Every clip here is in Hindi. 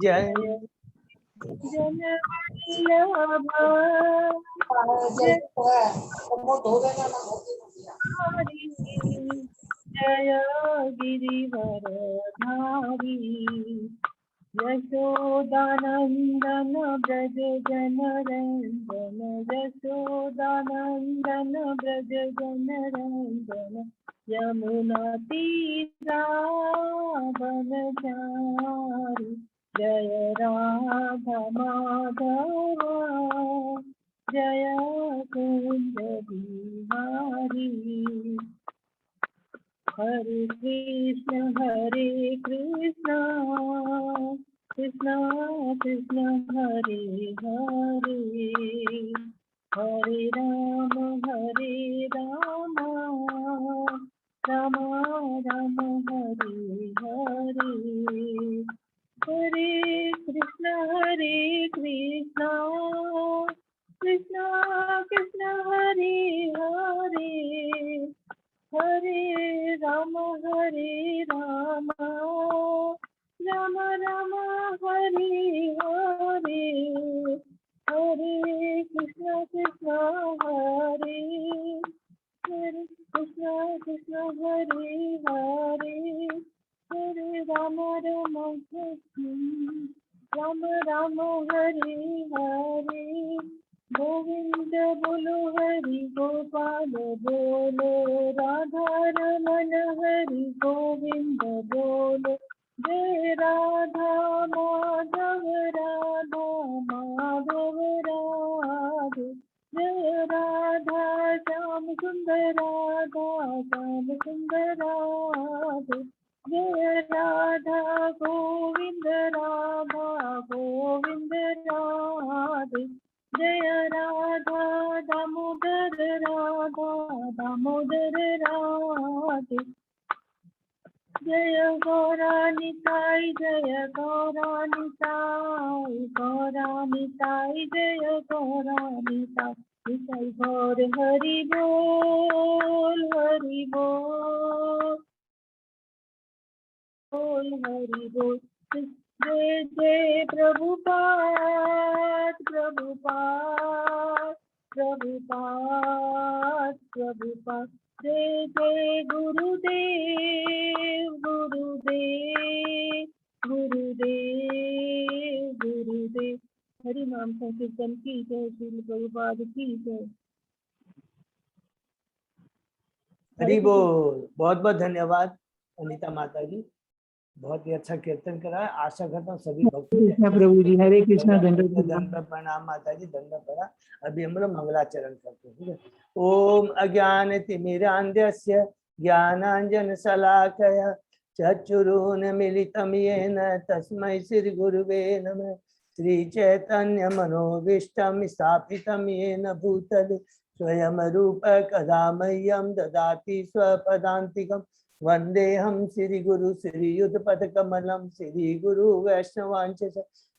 जय जय गिरिवरधारी यशोदानंदन ब्रज जनरंजन यशोदानंदन ब्रज जनरंजन यमुना तीरावनचारि जय राधा माधव जय कुंज बिहारी हरे कृष्ण कृष्ण कृष्ण हरे हरे हरे राम राम राम हरे हरे हरे कृष्ण कृष्ण कृष्ण हरे हरे हरे राम राम राम हरे हरे हरे कृष्ण हरे हरे कृष्ण हरे हरे हरे राम राम हरे हरे गोविंद बोलो हरि गोपाल बोलो राधा रमन हरि गोविंद बोलो जय राधा माधव राधे जय राधा श्याम सुंदर राधे जय राधा गोविंद राधे जय राधा दामोदर राधे जय गौरानिताई जय गौरानिताई जय गौरानिताई निताई गौर हरि बोल हरि बोल जय जय प्रभुपाद जय जय गुरुदेव हरि नाम संकीर्तन की जय श्री प्रभुपाद की जय। हरि बोल। बहुत बहुत धन्यवाद अनीता माता जी, बहुत ही अच्छा कीर्तन करा। आशा करता हूँ सभी भक्तों प्रभु जी हरे कृष्णा दंड प्रणाम माता जी, दंड पड़ा। अभी हम लोग मंगलाचरण करते हैं, ठीक है। ओम अज्ञान तिमिरान्धस्य ज्ञानांजन शलाकया चक्षुरुन्मीलितं येन तस्मै श्री गुरुवे नमः। श्री चैतन्य मनोभीष्टं स्थापितं येन भूतले स्वयं रूप कदा मह्यं ददाति स्वपदान्तिकम्। वंदेहम श्री गुरु श्रीयुतपदकमलं श्री गुरु वैष्णवांच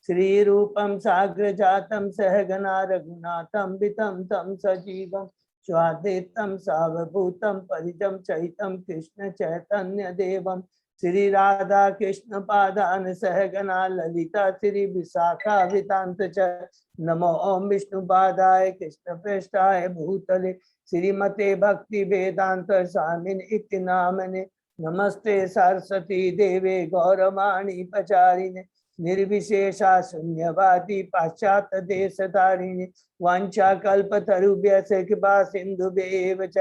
श्री रूपम साग्र जातम सहगना रघुनाथम वितम तम सजीवम स्वाद्वैतम सावभूतम परिजम चैतम कृष्ण चैतन्य देवम श्री राधा कृष्ण पादान सहगना ललिता श्री विशाखा वितांत च नमो ओम विष्णु पादाय कृष्ण प्रेष्ठाय भूतले श्रीमते भक्ति वेदांत स्वामिन इति नामने। नमस्ते सरस्वती देवे गौरवाणी प्रचारिणे निर्विशेषा शून्यवादी पाश्चात्य देशधारिणे वांछा कल्पतरुभ्यश्च कृपा सिन्धुभ्येव च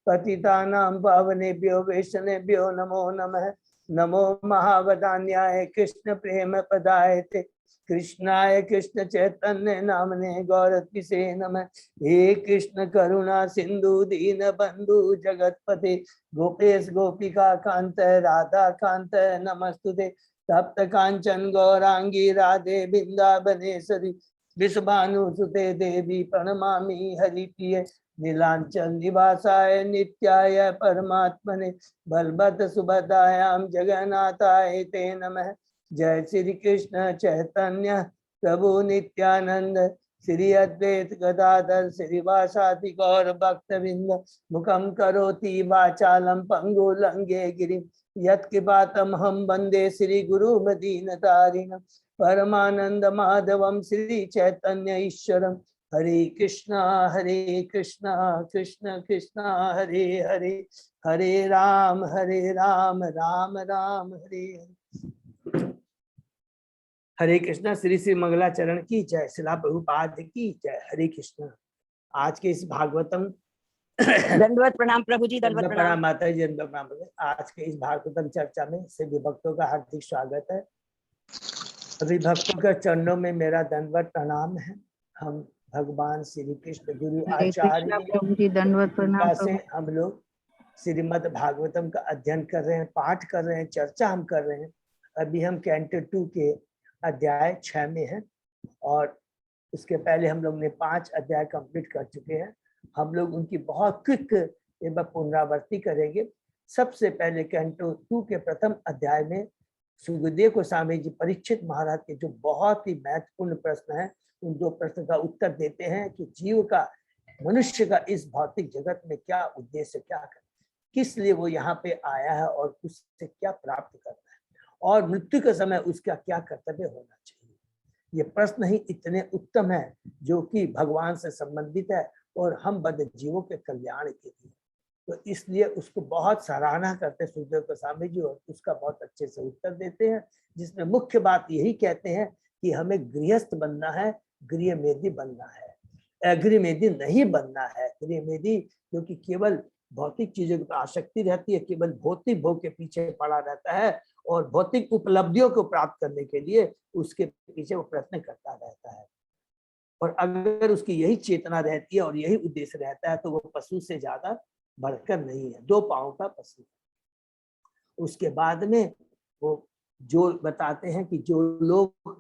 पतितानां पावनेभ्यो वैष्णवेभ्यो नमो नमः। नमो महावदान्याय कृष्ण प्रेम पदायते कृष्णाय कृष्ण चैतन्य नामने गौरतिसे नमः। हे कृष्ण करुणा सिंधु दीन बंधु जगतपते गोपेश गोपिका कांत राधा कांत नमस्तुते। तप्त कांचन गौरांगी राधे वृंदावनेश्वरी विश्वभानुसुते देवी प्रणमामि हरिप्रिय नीलांचल निवासाय नित्याय परमात्मने बलभद्र सुभद्रायां जगन्नाथाय ते नमः। जय श्री कृष्ण चैतन्य प्रभु नित्यानंद श्री अद्वैत गदाधर श्रीवासादि गौर भक्तवृंद मुखम करोति वाचालम पंगु लंघे गिरिम यत्कृपातम हम वंदे श्री गुरु मदीनतारिणं परमानंद माधवम श्री चैतन्य ईश्वरम। हरे कृष्णा कृष्ण कृष्ण हरे हरे, हरे राम राम राम हरे हरे। हरे कृष्णा। श्री श्री मंगलाचरण की जय, शिला प्रभुपाद की जय। हरे कृष्णा। आज के इस भागवतम दंडवत प्रणाम प्रभु जी, दंडवत प्रणाम माता जी, दंडवत प्रणाम। आज के इस भागवतम चर्चा में सभी भक्तों का हार्दिक स्वागत है। सभी भक्तों के चरणों में मेरा दंडवत प्रणाम है। हम भगवान श्री कृष्ण गुरु आचार्य प्रभु जी, दंडवत प्रणाम से हम लोग श्रीमद् भागवतम का अध्ययन कर रहे हैं, पाठ कर रहे हैं, चर्चा हम कर रहे हैं। अभी हम कैंटो 2 के अध्याय 6 में हैं और उसके पहले हम लोग ने 5 अध्याय कंप्लीट कर चुके हैं। हम लोग उनकी बहुत क्विक एक बार पुनरावृत्ति करेंगे। सबसे पहले कैंटो 2 के प्रथम अध्याय में सुखदेव गोस्वामी जी परीक्षित महाराज के जो बहुत ही महत्वपूर्ण प्रश्न है, उन 2 प्रश्न का उत्तर देते हैं कि जीव का, मनुष्य का इस भौतिक जगत में क्या उद्देश्य, क्या कर, किस लिए वो यहाँ पे आया है और उससे क्या प्राप्त करना है, और मृत्यु के समय उसका क्या कर्तव्य होना चाहिए। ये प्रश्न ही इतने उत्तम है जो कि भगवान से संबंधित है और हम बद्ध जीवों के कल्याण के लिए, तो इसलिए उसको बहुत सराहना करते हैं सुखदेव गोस्वामी जी और उसका बहुत अच्छे से उत्तर देते हैं, जिसमें मुख्य बात यही कहते हैं कि हमें गृहस्थ बनना है, गृहमेधी बनना है, अगृहमेधी नहीं बनना है। गृहमेधी जो कि केवल भौतिक चीजों की आसक्ति रहती है, केवल भौतिक भोग के पीछे पड़ा रहता है और भौतिक उपलब्धियों को प्राप्त करने के लिए उसके पीछे वो प्रयत्न करता रहता है। और अगर उसकी यही चेतना रहती है और यही उद्देश्य रहता है तो वो पशु से ज्यादा बढ़कर नहीं है, 2 पांव का पशु। उसके बाद में वो जो बताते हैं कि जो लोग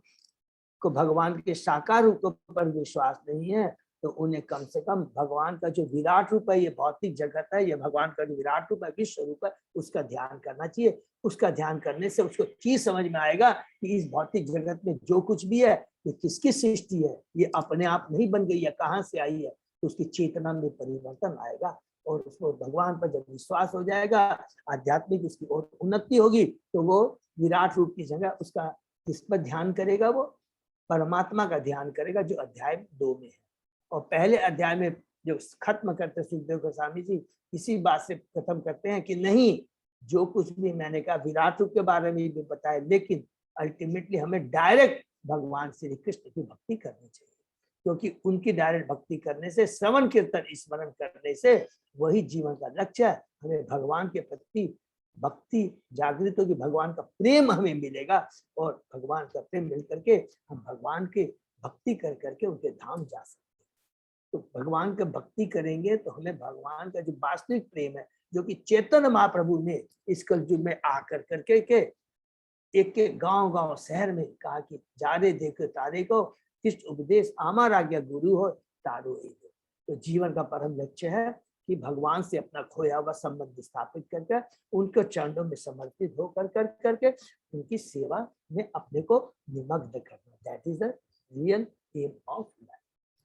को भगवान के साकार रूप पर विश्वास नहीं है तो उन्हें कम से कम भगवान का जो विराट रूप है, ये भौतिक जगत है, ये भगवान का जो विराट रूप है, विश्व रूप है, उसका ध्यान करना चाहिए। उसका ध्यान करने से उसको चीज समझ में आएगा कि इस भौतिक जगत में जो कुछ भी है ये किसकी सृष्टि है, ये अपने आप नहीं बन गई है, कहाँ से आई है। तो उसकी चेतना में परिवर्तन आएगा और उसको भगवान पर जब विश्वास हो जाएगा, आध्यात्मिक उसकी और उन्नति होगी, तो वो विराट रूप की जगह उसका किस पर ध्यान करेगा, वो परमात्मा का ध्यान करेगा, जो अध्याय 2 में है। और पहले अध्याय में जो खत्म करते सुखदेव गोस्वामी जी इसी बात से खत्म करते हैं कि नहीं, जो कुछ भी मैंने कहा विराट रूप के बारे में भी बताया, लेकिन अल्टीमेटली हमें डायरेक्ट भगवान श्री कृष्ण की भक्ति करनी चाहिए, क्योंकि उनकी डायरेक्ट भक्ति करने से, श्रवण कीर्तन स्मरण करने से वही जीवन का लक्ष्य है। हमें भगवान के प्रति भक्ति जागृत होगी, भगवान का प्रेम हमें मिलेगा और भगवान का प्रेम मिल करके हम भगवान के भक्ति कर करके उनके धाम जा सकते हैं। तो भगवान का भक्ति करेंगे तो हमें भगवान का जो वास्तविक प्रेम है, जो कि चैतन्य महाप्रभु ने इस कलयुग में आकर करके एक गांव शहर में कहा कि जारे देखो तारे को, कृष्ण उपदेश आमार आज्ञा गुरु हो तारो एगो। तो जीवन का परम लक्ष्य है कि भगवान से अपना खोया हुआ संबंध स्थापित करके उनके चरणों में समर्पित होकर करके उनकी सेवा में अपने को निमग्न करना। That is the real aim of life.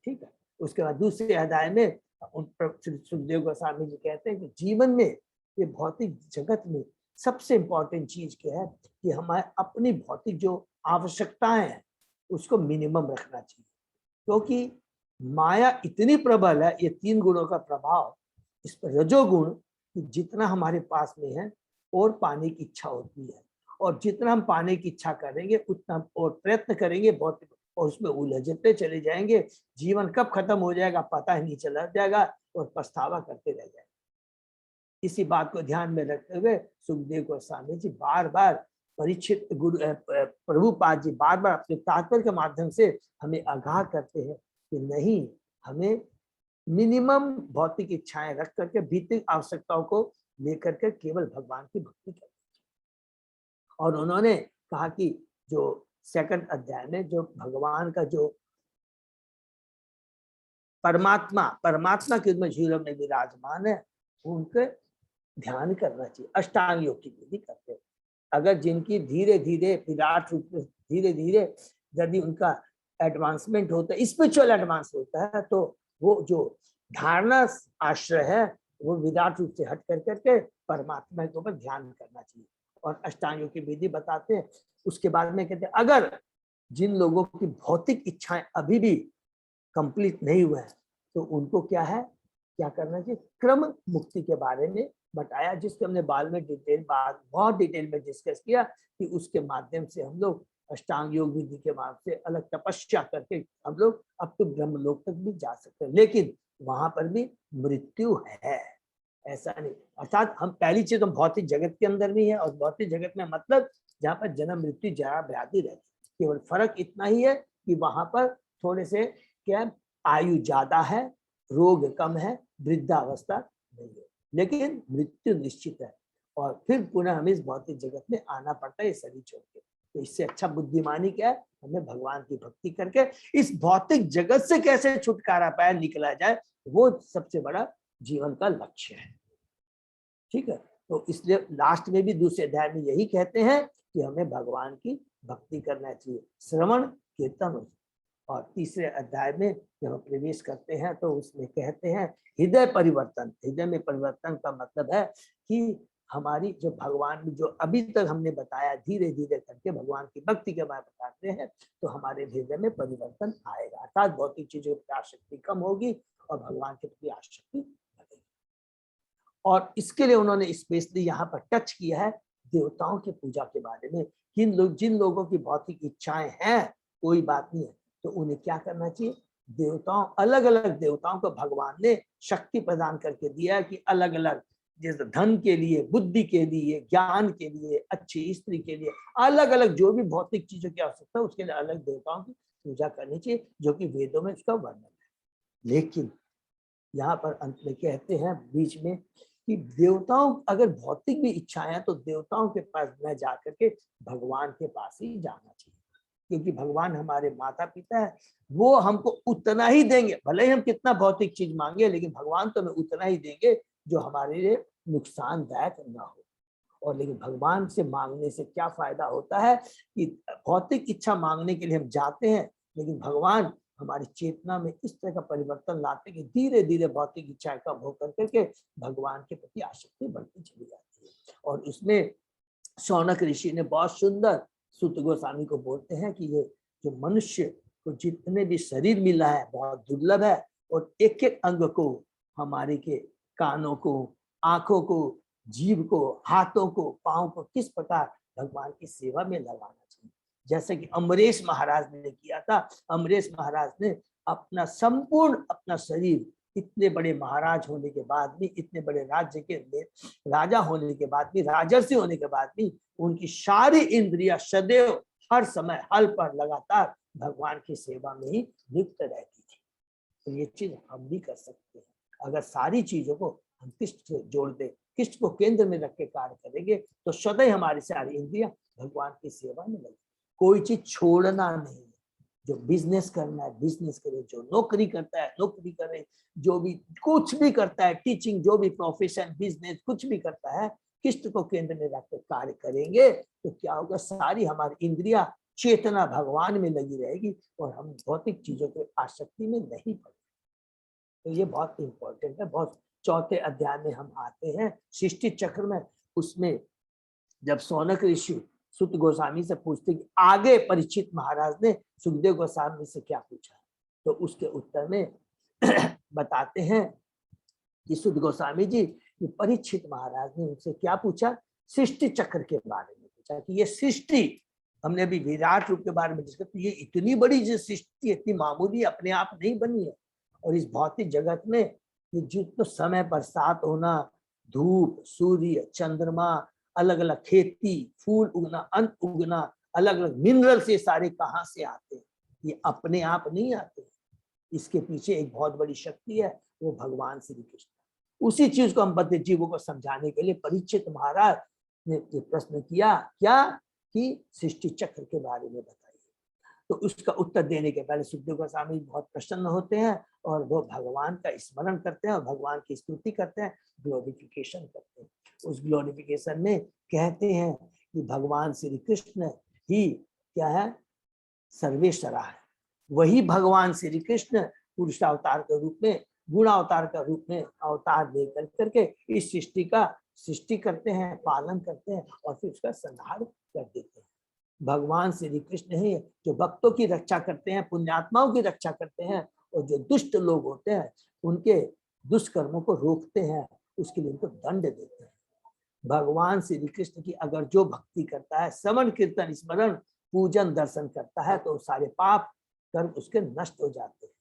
ठीक है। उसके बाद दूसरे अध्याय में सुखदेव गोस्वामी जी कहते हैं कि जीवन में, ये भौतिक जगत में सबसे इंपॉर्टेंट चीज क्या है कि हमारे अपनी भौतिक जो आवश्यकताएं हैं उसको मिनिमम रखना चाहिए, क्योंकि माया इतनी प्रबल है, ये 3 गुणों का प्रभाव इस पर, रजोगुण जितना हमारे पास में है और पाने की इच्छा होती है, और जितना हम पाने की इच्छा करेंगे उतना और प्रयत्न करेंगे भौतिक, और उसमें उलझते चले जाएंगे। जीवन कब खत्म हो जाएगा पता ही नहीं चला जाएगा और पछतावा करते रह जाएंगे। इसी बात को ध्यान में रखते हुए सुखदेव गोस्वामी जी बार बार परीक्षित गुरु प्रभुपाद जी बार बार अपने तात्पर्य के माध्यम से हमें आगाह करते हैं कि नहीं, हमें मिनिमम भौतिक इच्छाएं रख करके भौतिक आवश्यकताओं को लेकर के केवल भगवान की भक्ति करनी चाहिए। और उन्होंने कहा कि जो सेकंड अध्याय में जो भगवान का जो परमात्मा के जीवन में विराजमान है, उनके ध्यान करना चाहिए। अष्टांग योग की विधि करते हैं। अगर जिनकी धीरे धीरे विराट रूप में धीरे धीरे यदि उनका एडवांसमेंट होता है, स्पिरिचुअल एडवांस होता है, तो वो जो धारणा आश्रय है वो विराट रूप से हट कर करके परमात्मा के ऊपर ध्यान करना चाहिए। और अष्टांग योग की विधि बताते हैं। उसके बाद में कहते हैं अगर जिन लोगों की भौतिक इच्छाएं अभी भी कंप्लीट नहीं हुए हैं तो उनको क्या है, क्या करना चाहिए, क्रम मुक्ति के बारे में बताया, जिसके हमने बाद में बहुत डिटेल में डिस्कस किया कि उसके माध्यम से हम लोग अष्टांग योग विधि के माध्यम से अलग तपस्या करके हम लोग अब तो ब्रह्मलोक तक भी जा सकते हैं, लेकिन वहां पर भी मृत्यु है, ऐसा नहीं। अर्थात हम पहली चीज हम भौतिक जगत के अंदर भी है, और भौतिक जगत में मतलब जहाँ पर जन्म मृत्यु जरा व्याधि रहती, केवल फर्क इतना ही है कि वहां पर थोड़े से क्या आयु ज्यादा है, रोग कम है, वृद्धावस्था नहीं है, लेकिन मृत्यु निश्चित है। और फिर पुनः हमें इस भौतिक जगत में आना पड़ता है शरीर छोड़ के। तो इससे अच्छा बुद्धिमानी क्या है, हमें भगवान की भक्ति करके इस भौतिक जगत से कैसे छुटकारा पाए, निकला जाए, वो सबसे बड़ा जीवन का लक्ष्य है। ठीक है, तो इसलिए लास्ट में भी दूसरे अध्याय में यही कहते हैं कि हमें भगवान की भक्ति करना चाहिए, श्रवण कीर्तन। और तीसरे अध्याय में जब हम प्रवेश करते हैं तो उसमें कहते हैं हृदय परिवर्तन। हृदय में परिवर्तन का मतलब है कि हमारी जो भगवान जो अभी तक हमने बताया, धीरे धीरे करके भगवान की भक्ति के बारे में बताते हैं तो हमारे हृदय में परिवर्तन आएगा, अर्थात भौतिक चीजों की आसक्ति कम होगी और भगवान के प्रति आसक्ति बढ़ेगी। और इसके लिए उन्होंने स्पेशली यहाँ पर टच किया है देवताओं की पूजा के बारे में। जिन लोगों की भौतिक इच्छाएं हैं कोई बात नहीं है, तो उन्हें क्या करना चाहिए, देवताओं, अलग अलग देवताओं को भगवान ने शक्ति प्रदान करके दिया है कि अलग अलग, जैसे धन के लिए, बुद्धि के लिए, ज्ञान के लिए, अच्छी स्त्री के लिए, अलग अलग जो भी भौतिक चीजों की आवश्यकता है उसके लिए अलग देवताओं की पूजा करनी चाहिए, जो कि वेदों में उसका वर्णन है। लेकिन यहाँ पर अंत में कहते हैं बीच में कि देवताओं अगर भौतिक भी इच्छाएं हैं तो देवताओं के पास न जाकर के भगवान के पास ही जाना चाहिए, क्योंकि भगवान हमारे माता पिता है, वो हमको उतना ही देंगे, भले ही हम कितना भौतिक चीज मांगे, लेकिन भगवान तो हमें उतना ही देंगे जो हमारे लिए नुकसानदायक ना हो। और लेकिन भगवान से मांगने से क्या फायदा होता है कि भौतिक इच्छा मांगने के लिए हम जाते हैं, लेकिन भगवान हमारी चेतना में इस तरह का परिवर्तन लाते कि धीरे धीरे भौतिक इच्छाएं कम होकर करके भगवान के प्रति आसक्ति बढ़ती चली जाती है। और उसमें शौनक ऋषि ने बहुत सुंदर सूत गोस्वामी को बोलते हैं कि ये जो मनुष्य को जितने भी शरीर मिला है बहुत दुर्लभ है, और एक एक अंग को, हमारे के कानों को, आंखों को, जीभ को, हाथों को, पांव को किस प्रकार भगवान की सेवा में लगाना चाहिए, जैसे कि अमरेश महाराज ने किया था। अमरेश महाराज ने अपना संपूर्ण अपना शरीर, इतने बड़े महाराज होने के बाद भी, इतने बड़े राज्य के राजा होने के बाद भी, राजर्षि होने के बाद भी, उनकी सारी इंद्रियां सदैव हर समय हल पर लगातार भगवान की सेवा में ही लिप्त रहती थी। तो ये चीज हम भी कर सकते हैं, अगर सारी चीजों को हम किष्ट से जोड़ दे, किष्ट को केंद्र में रख के कार्य करेंगे तो सदैव हमारी सारी इंद्रियां भगवान की सेवा में लगे। कोई चीज छोड़ना नहीं, जो बिजनेस करना है बिजनेस करे, जो नौकरी करता है नौकरी करे, जो भी कुछ भी करता है, टीचिंग, जो भी प्रोफेशन, बिजनेस कुछ भी करता है, किष्ट को केंद्र में रखकर कार्य करेंगे तो क्या होगा, सारी हमारी इंद्रियां, चेतना भगवान में लगी रहेगी और हम भौतिक चीजों के आसक्ति में नहीं पड़ेंगे। तो ये बहुत इंपॉर्टेंट है। बहुत चौथे अध्याय में हम आते हैं सृष्टि चक्र में, उसमें जब शौनक ऋषि सुत गोस्वामी से पूछते कि आगे परीक्षित महाराज ने सुखदेव गोस्वामी से क्या पूछा, तो उसके उत्तर में बताते हैं कि सुत गोस्वामी जी, परीक्षित महाराज ने उनसे क्या पूछा, सृष्टि चक्र के बारे में पूछा कि ये सृष्टि, हमने अभी विराट रूप के बारे में डिस्कस, ये इतनी बड़ी जो सृष्टि, इतनी मामूली अपने आप नहीं बनी है, और इस भौतिक जगत में ये जितना समय बरसात होना, धूप, सूर्य, चंद्रमा, अलग अलग खेती, फूल उगना, अन्न उगना, अलग अलग मिनरल से सारे कहाँ से आते हैं, ये अपने आप नहीं आते, इसके पीछे एक बहुत बड़ी शक्ति है, वो भगवान श्री कृष्ण। उसी चीज को हम बद्ध जीवों को समझाने के लिए परीक्षित महाराज ने प्रश्न किया, क्या कि सृष्टि चक्र के बारे में बताइए। तो उसका उत्तर देने के पहले सुखदेव गोस्वामी बहुत प्रसन्न होते हैं और वो भगवान का स्मरण करते हैं और भगवान की स्तुति करते हैं, ग्लोरिफिकेशन करते हैं। उस ग्लोरिफिकेशन में कहते हैं कि भगवान श्री कृष्ण ही क्या है, सर्वेश्वरा है, वही भगवान श्री कृष्ण पुरुषावतार के रूप में, गुणावतार का रूप में अवतार लेकर करके इस सृष्टि का सृष्टि करते हैं, पालन करते हैं और फिर उसका संहार कर देते हैं। भगवान श्री कृष्ण ही जो भक्तों की रक्षा करते हैं, पुण्यात्माओं की रक्षा करते हैं, और जो दुष्ट लोग होते हैं उनके दुष्कर्मों को रोकते हैं, उसके लिए उनको दंड देते हैं। भगवान श्री कृष्ण की अगर जो भक्ति करता है, श्रवण कीर्तन स्मरण पूजन दर्शन करता है, तो सारे पाप कर्म उसके नष्ट हो जाते हैं।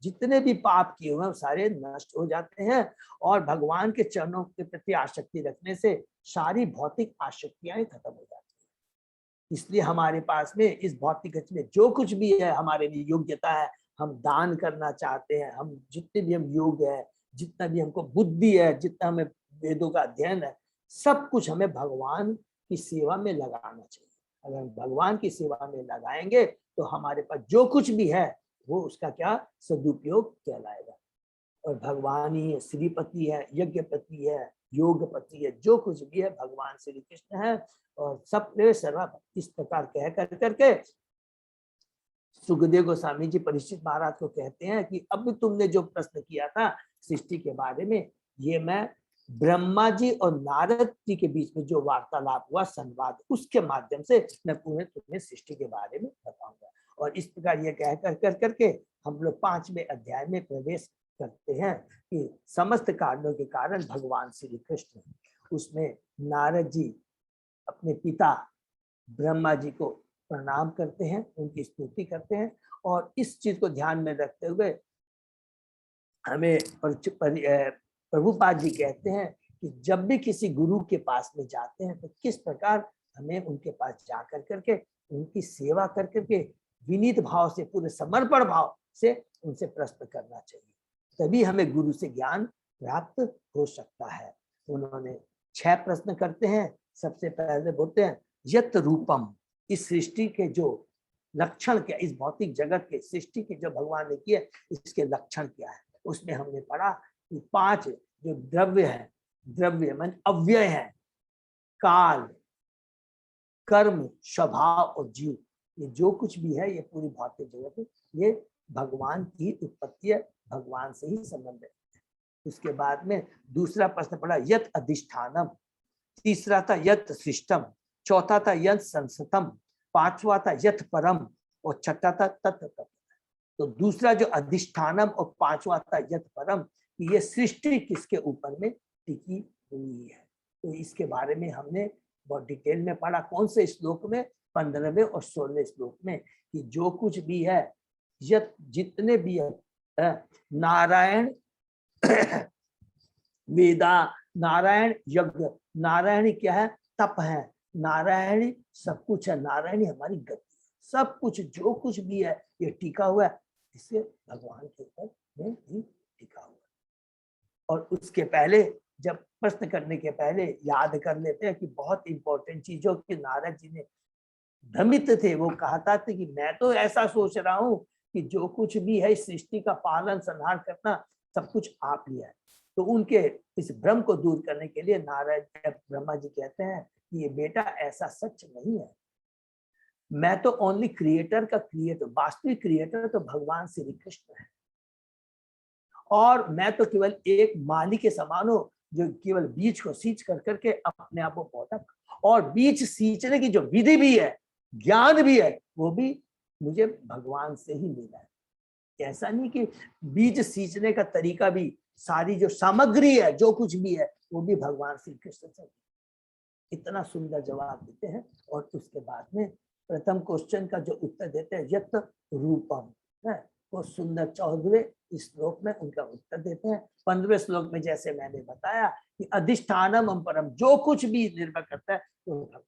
जितने भी पाप किए हुए हैं सारे नष्ट हो जाते हैं, और भगवान के चरणों के प्रति आसक्ति रखने से सारी भौतिक आसक्तियां खत्म हो जाती हैं। इसलिए हमारे पास में इस भौतिक गति में जो कुछ भी है, हमारे लिए योग्यता है, हम दान करना चाहते हैं, हम जितने भी हम योग है, जितना भी हमको बुद्धि है, जितना हमें वेदों का अध्ययन है, सब कुछ हमें भगवान की सेवा में लगाना चाहिए। अगर हम भगवान की सेवा में लगाएंगे तो हमारे पास जो कुछ भी है वो उसका क्या सदुपयोग कहलाएगा। और भगवान ही श्रीपति है, यज्ञपति है, योगपति है, जो कुछ भी है भगवान श्री कृष्ण है। और सब सर्वा इस प्रकार कह कर करके सुखदेव गोस्वामी जी परीक्षित महाराज को कहते हैं कि अब तुमने जो प्रश्न किया था सृष्टि के बारे में, ये मैं ब्रह्मा जी और नारद जी के बीच में जो वार्तालाप हुआ, संवाद, उसके माध्यम से मैं तुम्हें सृष्टि के बारे में बताऊंगा। और इस प्रकार ये कह कर करके हम लोग 5वें अध्याय में प्रवेश करते हैं कि समस्त कारणों के कारण भगवान श्री कृष्ण, उसमें नारद जी अपने पिता ब्रह्मा जी को प्रणाम करते हैं, उनकी स्तुति करते हैं। और इस चीज को ध्यान में रखते हुए हमें प्रभुपाद जी कहते हैं कि जब भी किसी गुरु के पास में जाते हैं तो किस प्रकार हमें उनके पास जाकर करके उनकी सेवा कर करके विनीत भाव से, पूरे समर्पण भाव से उनसे प्रश्न करना चाहिए, तभी हमें गुरु से ज्ञान प्राप्त हो सकता है। उन्होंने 6 प्रश्न करते हैं। सबसे पहले बोलते हैं यत रूपम, इस सृष्टि के जो लक्षण क्या, इस भौतिक जगत के सृष्टि के जो भगवान ने किए इसके लक्षण क्या है। उसमें हमने पढ़ा कि 5 जो द्रव्य है, द्रव्य मान अव्यय है, काल, कर्म, स्वभाव और जीव, ये जो कुछ भी है ये पूरी भौतिक जगत है, ये भगवान की उत्पत्ति है, भगवान से ही संबंध है। उसके बाद में दूसरा प्रश्न पढ़ा यत अधिष्ठानम, तीसरा था यत सृष्टम, चौथा था यत संसतम, 5वां था यत परम और 6ठा था तत्। तो दूसरा जो अधिष्ठानम और 5वां था यत परम, ये सृष्टि किसके ऊपर में टिकी हुई है। तो इसके बारे में हमने बहुत डिटेल में पढ़ा। कौन से श्लोक में? 15वें और 16वें श्लोक में, कि जो कुछ भी है, यत जितने भी है, नारायण वेदा, नारायण यज्ञ, नारायणी क्या है? तप है, नारायणी सब कुछ है, नारायणी हमारी गति, सब कुछ जो कुछ भी है ये टिका हुआ है, इससे भगवान के ऊपर में ही टिका हुआ है। और उसके पहले जब प्रश्न करने के पहले याद कर लेते हैं कि बहुत इंपॉर्टेंट चीजों की नारद जी ने भ्रमित थे, वो कहता था कि मैं तो ऐसा सोच रहा हूँ कि जो कुछ भी है इस सृष्टि का पालन संहार करना सब कुछ आप लिया है। तो उनके इस भ्रम को दूर करने के लिए नारद ब्रह्मा जी कहते हैं कि ये बेटा ऐसा सच नहीं है, मैं तो ओनली क्रिएटर का क्रिएटर, वास्तविक क्रिएटर तो भगवान श्री कृष्ण है, और मैं तो केवल एक माली के समान हूं जो केवल बीज को सींच कर करके अपने आप को पौधा, और बीज सींचने की जो विधि भी है, ज्ञान भी है, वो भी मुझे भगवान से ही मिला है। ऐसा नहीं कि बीज सींचने का तरीका भी, सारी जो सामग्री है, जो कुछ भी है, वो भी भगवान श्री कृष्ण से। इतना सुंदर जवाब देते हैं। और उसके बाद में प्रथम क्वेश्चन का जो उत्तर देते हैं यत रूपम है, वो सुंदर 14वें श्लोक में उनका उत्तर देते हैं। 15वें श्लोक में जैसे मैंने बताया कि अधिष्ठानम परम, जो कुछ भी निर्भर करता है तो।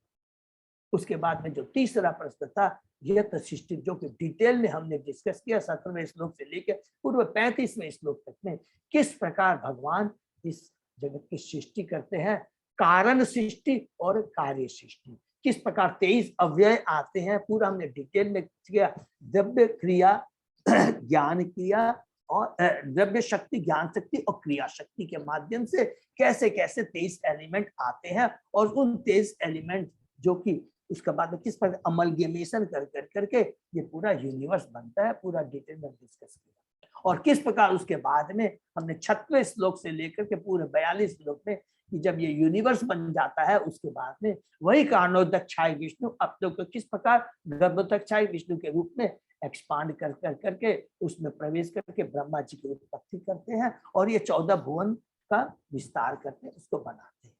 उसके बाद में जो तीसरा प्रश्न था यत सृष्टि, जो कि डिटेल में हमने डिस्कस किया 17वें श्लोक से लेकर पूर्व 35वें श्लोक तक में, किस प्रकार भगवान इस जगत की सृष्टि करते हैं, कारण सृष्टि और कार्य सृष्टि, किस प्रकार 23 अव्यय आते हैं, पूरा हमने डिटेल में किया। द्रव्य क्रिया ज्ञान क्रिया और द्रव्य शक्ति, ज्ञान शक्ति और क्रिया शक्ति के माध्यम से कैसे कैसे 23 एलिमेंट आते हैं, और उन 23 एलिमेंट जो कि उसके बाद में किस पर अमलगेमेशन कर करके ये पूरा यूनिवर्स बनता है, पूरा डिटेल में डिस्कस किया। और किस प्रकार उसके बाद में हमने 36 श्लोक से लेकर के पूरे 42 श्लोक में कि जब ये यूनिवर्स बन जाता है उसके बाद में वही कारणोदक्षाय विष्णु अपने को किस प्रकार गर्भोदक्षाय विष्णु के रूप में एक्सपांड कर करके उसमें प्रवेश करके ब्रह्मा जी की उत्पत्ति करते हैं और ये 14 भुवन का विस्तार करते हैं, उसको बनाते हैं।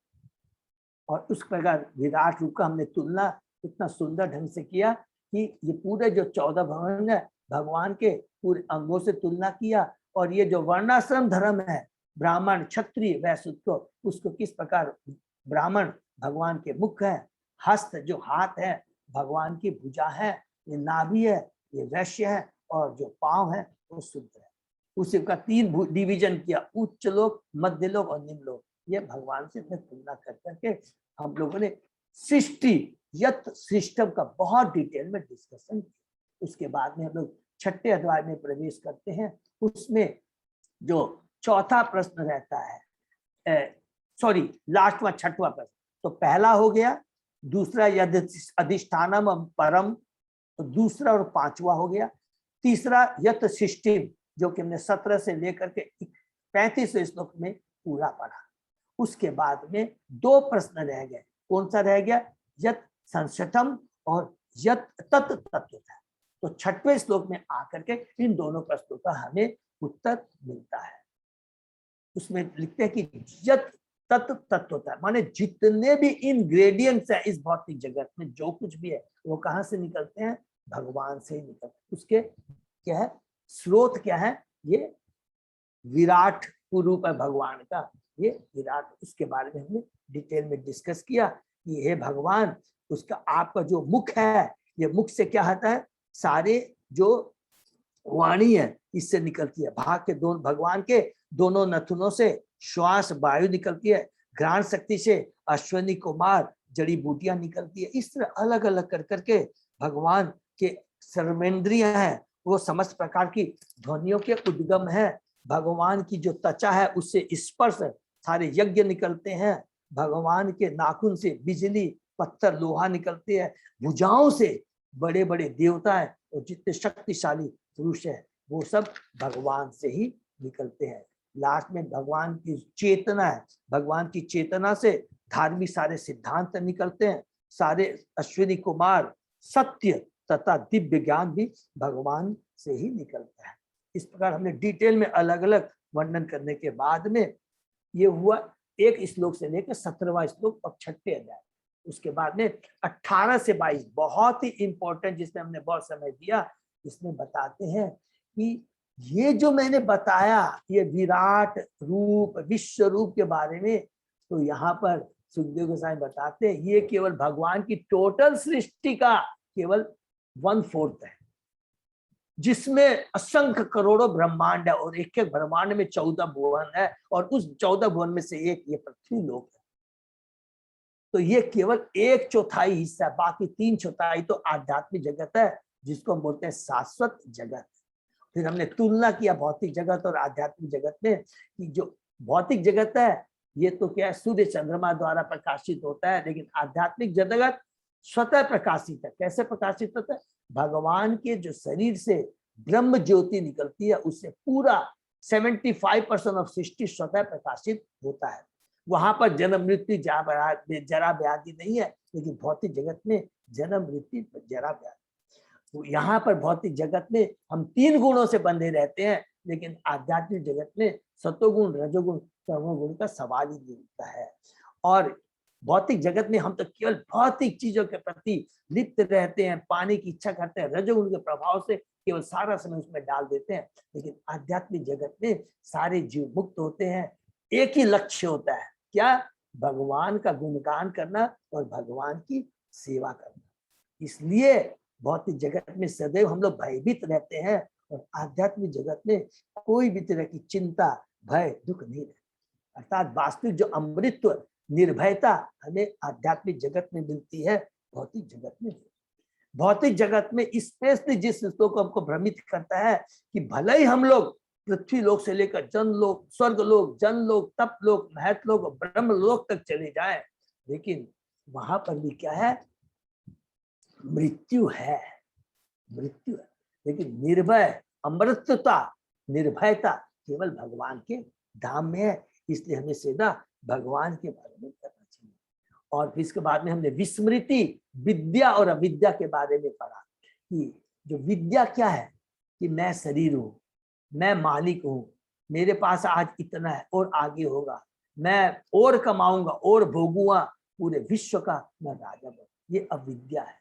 और उस प्रकार विराट रूप का हमने तुलना इतना सुंदर ढंग से किया कि ये पूरे जो 14 भवन है भगवान के पूरे अंगों से तुलना किया। और ये जो वर्णाश्रम धर्म है ब्राह्मण क्षत्रिय वैश्य को, उसको किस प्रकार ब्राह्मण भगवान के मुख है, हस्त जो हाथ है भगवान की भुजा है, ये नाभि है, ये वैश्य है, और जो पांव है वो शुद्ध है। उसी का 3 डिवीजन किया, उच्च लोक, मध्य लोक और निम्न लोक। ये भगवान से तुलना कर करके हम लोगों ने सृष्टि यत सिस्टम का बहुत डिटेल में डिस्कशन किया। उसके बाद में हम लोग 6ठे अध्याय में प्रवेश करते हैं। उसमें जो चौथा प्रश्न रहता है, सॉरी लास्ट में 6वां प्रश्न, तो पहला हो गया, दूसरा यद अधिष्ठानम परम, तो दूसरा और 5वां हो गया, तीसरा यत सृष्टि जो कि हमने 17 से लेकर के 35 श्लोक में पूरा पढ़ा। उसके बाद में 2 प्रश्न रह गए। कौन सा रह गया? यत संशतम और यत तत् तत्व। तो 6वें श्लोक में आकर के इन दोनों प्रश्नों का हमें उत्तर मिलता है। उसमें लिखते हैं कि यत तत् तत्व, माने जितने भी इंग्रेडिएंट्स हैं इस भौतिक जगत में, जो कुछ भी है वो कहाँ से निकलते हैं? भगवान से ही निकलते हैं। उसके क्या है स्रोत, क्या है? ये विराट स्वरूप है भगवान का, ये विराट। इसके बारे में हमने डिटेल में डिस्कस किया कि हे भगवान, उसका आपका जो मुख है, ये मुख से क्या होता है? सारे जो वाणी है इससे निकलती है। भाग के दोनों भगवान के दोनों नथुनों से श्वास वायु निकलती है, घ्राण शक्ति से अश्वनी कुमार जड़ी बूटियां निकलती है। इस तरह अलग अलग कर करके भगवान के सर्वेंद्रियां हैं, वो समस्त प्रकार की ध्वनियों के उद्गम है। भगवान की जो त्वचा है उससे स्पर्श सारे यज्ञ निकलते हैं। भगवान के नाखून से बिजली, पत्थर, लोहा निकलते हैं। भुजाओं से बड़े बड़े देवता है और जितने शक्तिशाली पुरुष है वो सब भगवान से ही निकलते हैं। लास्ट में भगवान की चेतना है, भगवान की चेतना से धार्मिक सारे सिद्धांत निकलते हैं। सारे अश्विनी कुमार, सत्य तथा दिव्य ज्ञान भी भगवान से ही निकलता है। इस प्रकार हमने डिटेल में अलग अलग वर्णन करने के बाद में ये हुआ 1 श्लोक से लेकर 17वां श्लोक और 6ठे अध्याय। उसके बाद में 18 से 22 बहुत ही इंपॉर्टेंट, जिसमें हमने बहुत समय दिया। इसमें बताते हैं कि ये जो मैंने बताया ये विराट रूप, विश्व रूप के बारे में, तो यहाँ पर सुखदेव गोस्वामी बताते हैं ये केवल भगवान की टोटल सृष्टि का केवल 1/4 है, जिसमें असंख्य करोड़ों ब्रह्मांड है और एक एक ब्रह्मांड में 14 भुवन है और उस 14 भुवन में से एक ये पृथ्वी लोक है। तो ये केवल 1/4 हिस्सा, बाकी 3/4 तो आध्यात्मिक जगत है, जिसको हम बोलते हैं शाश्वत जगत। फिर हमने तुलना किया भौतिक जगत और आध्यात्मिक जगत में कि जो भौतिक जगत है ये तो क्या है सूर्य चंद्रमा द्वारा प्रकाशित होता है, लेकिन आध्यात्मिक जगत स्वतः प्रकाशित है। कैसे प्रकाशित होता है? भगवान के जो शरीर से ब्रह्म ज्योति निकलती है उससे पूरा 75% ऑफ सृष्टि स्वतः प्रकाशित होता है। वहां पर जन्म मृत्यु जरा व्याधि नहीं है, लेकिन भौतिक जगत में जन्म मृत्यु जरा व्याधि। तो यहाँ पर भौतिक जगत में हम 3 गुणों से बंधे रहते हैं, लेकिन आध्यात्मिक जगत में सतोगुण, रजोगुण, तमोगुण का सवाल ही नहीं होता है। और भौतिक जगत में हम तो केवल भौतिक चीजों के प्रति लिप्त रहते हैं, पाने की इच्छा करते हैं, रजोगुण के प्रभाव से केवल सारा समय उसमें डाल देते हैं। लेकिन आध्यात्मिक जगत में सारे जीव मुक्त होते हैं, एक ही लक्ष्य होता है, क्या? भगवान का गुणगान करना और भगवान की सेवा करना। इसलिए भौतिक जगत में सदैव हम लोग भयभीत रहते हैं और आध्यात्मिक जगत में कोई भी तरह की चिंता, भय, दुख नहीं रहता। अर्थात वास्तविक जो अमृतत्व, निर्भयता हमें आध्यात्मिक जगत में मिलती है, भौतिक जगत में। भौतिक जगत में स्पेशली जिस चीजों को हमको भ्रमित करता है कि भले ही हम लोग पृथ्वी लोक से लेकर जन लोक, स्वर्ग लोक, जन लोक, तप लोक, महत लोक, ब्रह्म लोक तक चले जाएं, लेकिन वहां पर भी क्या है? मृत्यु है, मृत्यु है, लेकिन निर्भय अमृतता निर्भयता केवल भगवान के धाम में है। इसलिए हमें सीधा भगवान के बारे में करना चाहिए। और फिर इसके बाद में हमने विस्मृति विद्या और अविद्या के बारे में पढ़ा कि जो विद्या क्या है कि मैं शरीर हूँ, मैं मालिक हूँ, मेरे पास आज इतना है और आगे होगा, मैं और कमाऊंगा और भोगूंगा पूरे विश्व का, मैं राजा बनूंगा। ये अविद्या है।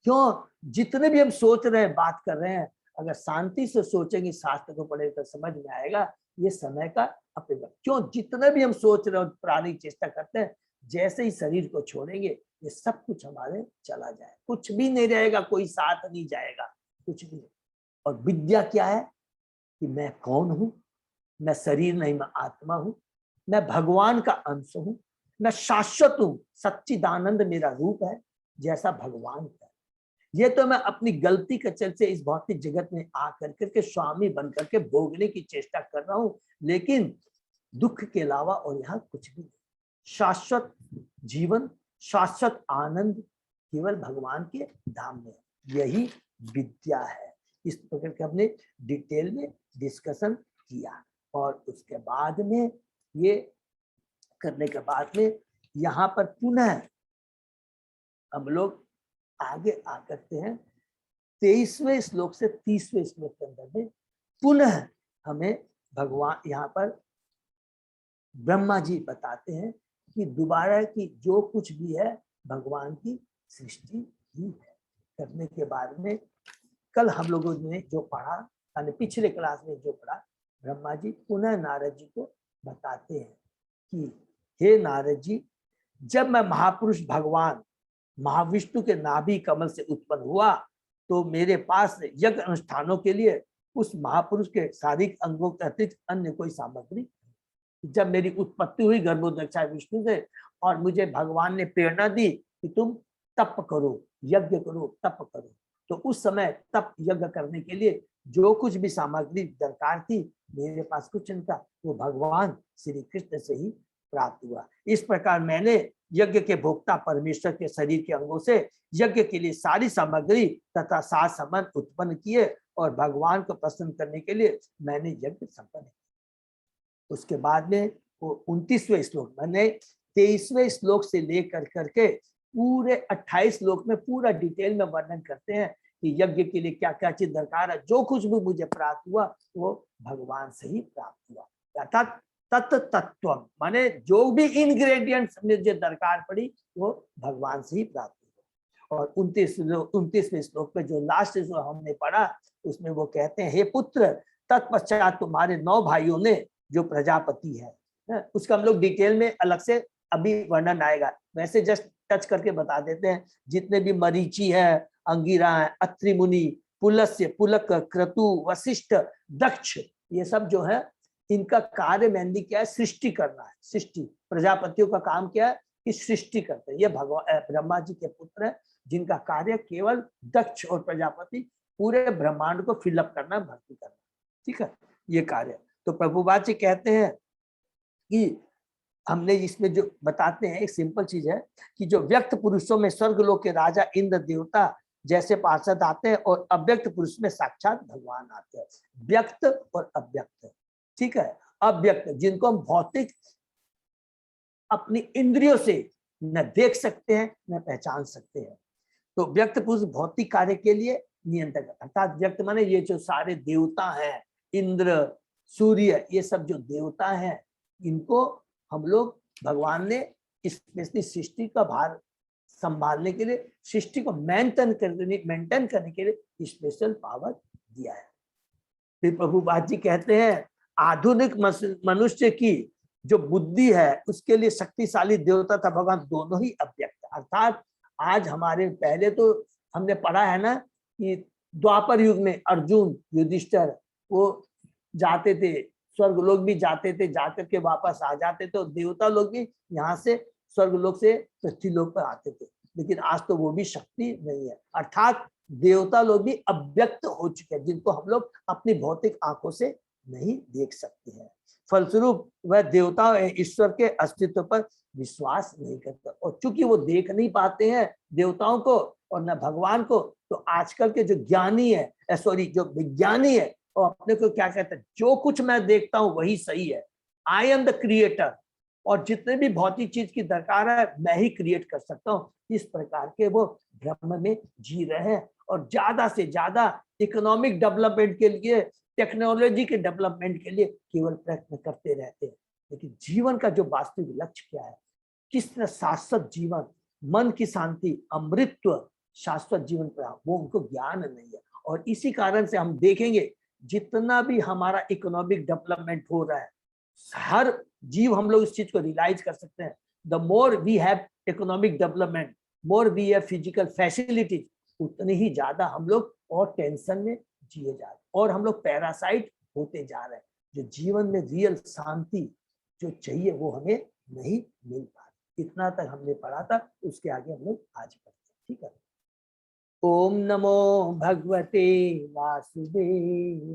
क्यों? जितने भी हम सोच रहे हैं, बात कर रहे हैं, अगर शांति से सोचेंगे, शास्त्र को पढ़े तो समझ में आएगा ये समय का अपव्यय। क्यों? जितने भी हम सोच रहे हैं, प्राणी चेष्टा करते हैं, जैसे ही शरीर को छोड़ेंगे ये सब कुछ हमारे चला जाए, कुछ भी नहीं रहेगा, कोई साथ नहीं जाएगा, कुछ भी नहीं। और विद्या क्या है कि मैं कौन हूं, मैं शरीर नहीं, मैं आत्मा हूं, मैं भगवान का अंश हूं, मैं शाश्वत हूं, सच्चिदानंद मेरा रूप है जैसा भगवान का। ये तो मैं अपनी गलती के चल से इस भौतिक जगत में आकर करके स्वामी बनकर के भोगने की चेष्टा कर रहा हूं, लेकिन दुख के अलावा और यहाँ कुछ भी नहीं। शाश्वत जीवन, शाश्वत आनंद केवल भगवान के धाम में, यही विद्या है। इस प्रकार के हमने डिटेल में डिस्कशन किया। और उसके बाद में ये करने के बाद में यहाँ पर पुनः हम लोग आगे आ करते हैं 23वें श्लोक से 30वें श्लोक के अंदर में पुनः हमें भगवान यहाँ पर ब्रह्मा जी बताते हैं कि दोबारा की जो कुछ भी है भगवान की सृष्टि ही है। करने के बाद में कल हम लोगों ने जो पढ़ा, यानी पिछले क्लास में जो पढ़ा, ब्रह्मा जी पुनः नारद जी को बताते हैं कि हे नारद जी, जब मैं महापुरुष भगवान महाविष्णु के नाभि कमल से उत्पन्न हुआ तो मेरे पास यज्ञ अनुष्ठानों के लिए उस महापुरुष के शारीरिक अंगों के अतिरिक्त अन्य कोई सामग्री। जब मेरी उत्पत्ति हुई गर्भोदक्षा विष्णु से और मुझे भगवान ने प्रेरणा दी कि तुम तप करो, यज्ञ करो, तप करो, तो उस समय तप यज्ञ करने के लिए जो कुछ भी सामग्री दरकार थी मेरे पास कुछ नहीं था, वो भगवान श्री कृष्ण से ही प्राप्त हुआ। इस प्रकार मैंने यज्ञ के भोक्ता परमेश्वर के शरीर के अंगों से यज्ञ के लिए सारी सामग्री तथा सात समन उत्पन्न किए और भगवान को प्रसन्न करने के लिए मैंने यज्ञ संपन्न किया। उसके बाद में वो 29वें श्लोक, मैंने 23वें श्लोक से लेकर करके पूरे 28 श्लोक में पूरा डिटेल में वर्णन करते हैं कि यज्ञ के लिए क्या क्या चीज दरकार है। जो कुछ भी मुझे प्राप्त हुआ वो भगवान से ही प्राप्त हुआ, अर्थात तत्व तत्व माने जो भी इंग्रेडिएंट्स मुझे दरकार पड़ी वो भगवान से ही प्राप्त हुआ। और 29वें श्लोक में जो लास्ट जो हमने पढ़ा उसमें वो कहते हैं, हे पुत्र, तत्पश्चात तुम्हारे 9 भाइयों ने जो प्रजापति है, उसका हम लोग डिटेल में अलग से अभी वर्णन आएगा, वैसे जस्ट टच करके बता देते हैं। जितने भी मरीचि है, अंगिरा है, अत्रि मुनि, पुलस्य, पुलक, क्रतु, वशिष्ठ, दक्ष, ये सब जो है इनका कार्य मेनली क्या है, सृष्टि करना है। सृष्टि, प्रजापतियों का काम क्या है कि सृष्टि करते हैं। ये भगवान ब्रह्मा जी के पुत्र है जिनका कार्य केवल दक्ष और प्रजापति पूरे ब्रह्मांड को फिलअप करना, भर्ती करना, ठीक है, ये कार्य। तो प्रभुपाद जी कहते हैं कि हमने इसमें जो बताते हैं एक सिंपल चीज है कि जो व्यक्त पुरुषों में स्वर्गलोक के राजा इंद्र देवता जैसे पार्षद आते हैं और अव्यक्त पुरुष में साक्षात भगवान आते हैं। व्यक्त और अव्यक्त, ठीक है। अव्यक्त जिनको हम भौतिक अपनी इंद्रियों से न देख सकते हैं न पहचान सकते हैं, तो व्यक्त पुरुष भौतिक कार्य के लिए नियंत्रक, अर्थात व्यक्त माने ये जो सारे देवता हैं, इंद्र, सूर्य, ये सब जो देवता हैं, इनको हम लोग भगवान ने स्पेशली सृष्टि का भार संभालने के लिए, सृष्टि को मेंटेन करने के लिए स्पेशल पावर दिया है। फिर प्रभुपाद जी कहते हैं आधुनिक मनुष्य की जो बुद्धि है उसके लिए शक्तिशाली देवता था भगवान, दोनों ही अव्यक्त। अर्थात आज हमारे, पहले तो हमने पढ़ा है ना कि द्वापर युग में अर्जुन, युधिष्ठिर वो जाते थे स्वर्गलोक भी जाते थे, जाकर के वापस आ जाते थे, और देवता लोग भी यहाँ से स्वर्गलोक से पृथ्वीलोक पर आते थे। लेकिन आज तो वो भी शक्ति नहीं है, अर्थात देवता लोग भी अव्यक्त हो चुके हैं जिनको हम लोग अपनी भौतिक आंखों से नहीं देख सकते हैं। फलस्वरूप वह देवता ईश्वर के अस्तित्व पर विश्वास नहीं करते, और चूंकि वो देख नहीं पाते हैं देवताओं को, और न भगवान को, तो आजकल के जो ज्ञानी है, सॉरी जो विज्ञानी है, वो अपने को क्या कहते हैं, जो कुछ मैं देखता हूं वही सही है, आई एम द क्रिएटर, और जितने भी भौतिक चीज की दरकार है मैं ही क्रिएट कर सकता हूँ। इस प्रकार के वो भ्रम में जी रहे हैं और ज्यादा से ज्यादा इकोनॉमिक डेवलपमेंट के लिए, टेक्नोलॉजी के डेवलपमेंट के लिए केवल प्रयत्न करते रहते हैं। लेकिन जीवन का जो वास्तविक लक्ष्य क्या है, किस तरह शाश्वत जीवन, मन की शांति, अमृतत्व, शाश्वत जीवन पर, वो उनको ज्ञान नहीं है। और इसी कारण से हम देखेंगे जितना भी हमारा इकोनॉमिक डेवलपमेंट हो रहा है, हर जीव हम लोग इस चीज को रियलाइज कर सकते हैं, the more we have economic development, more we have physical facilities, उतनी ही ज्यादा हम लोग और टेंशन में जिए जा रहे हैं और हम लोग पैरासाइट होते जा रहे हैं। जो जीवन में रियल शांति जो चाहिए वो हमें नहीं मिल पा रही। इतना तक हमने पढ़ा था, उसके आगे हम लोग आज पढ़ते हैं। ठीक है। ओम नमो भगवते वासुदेवाय।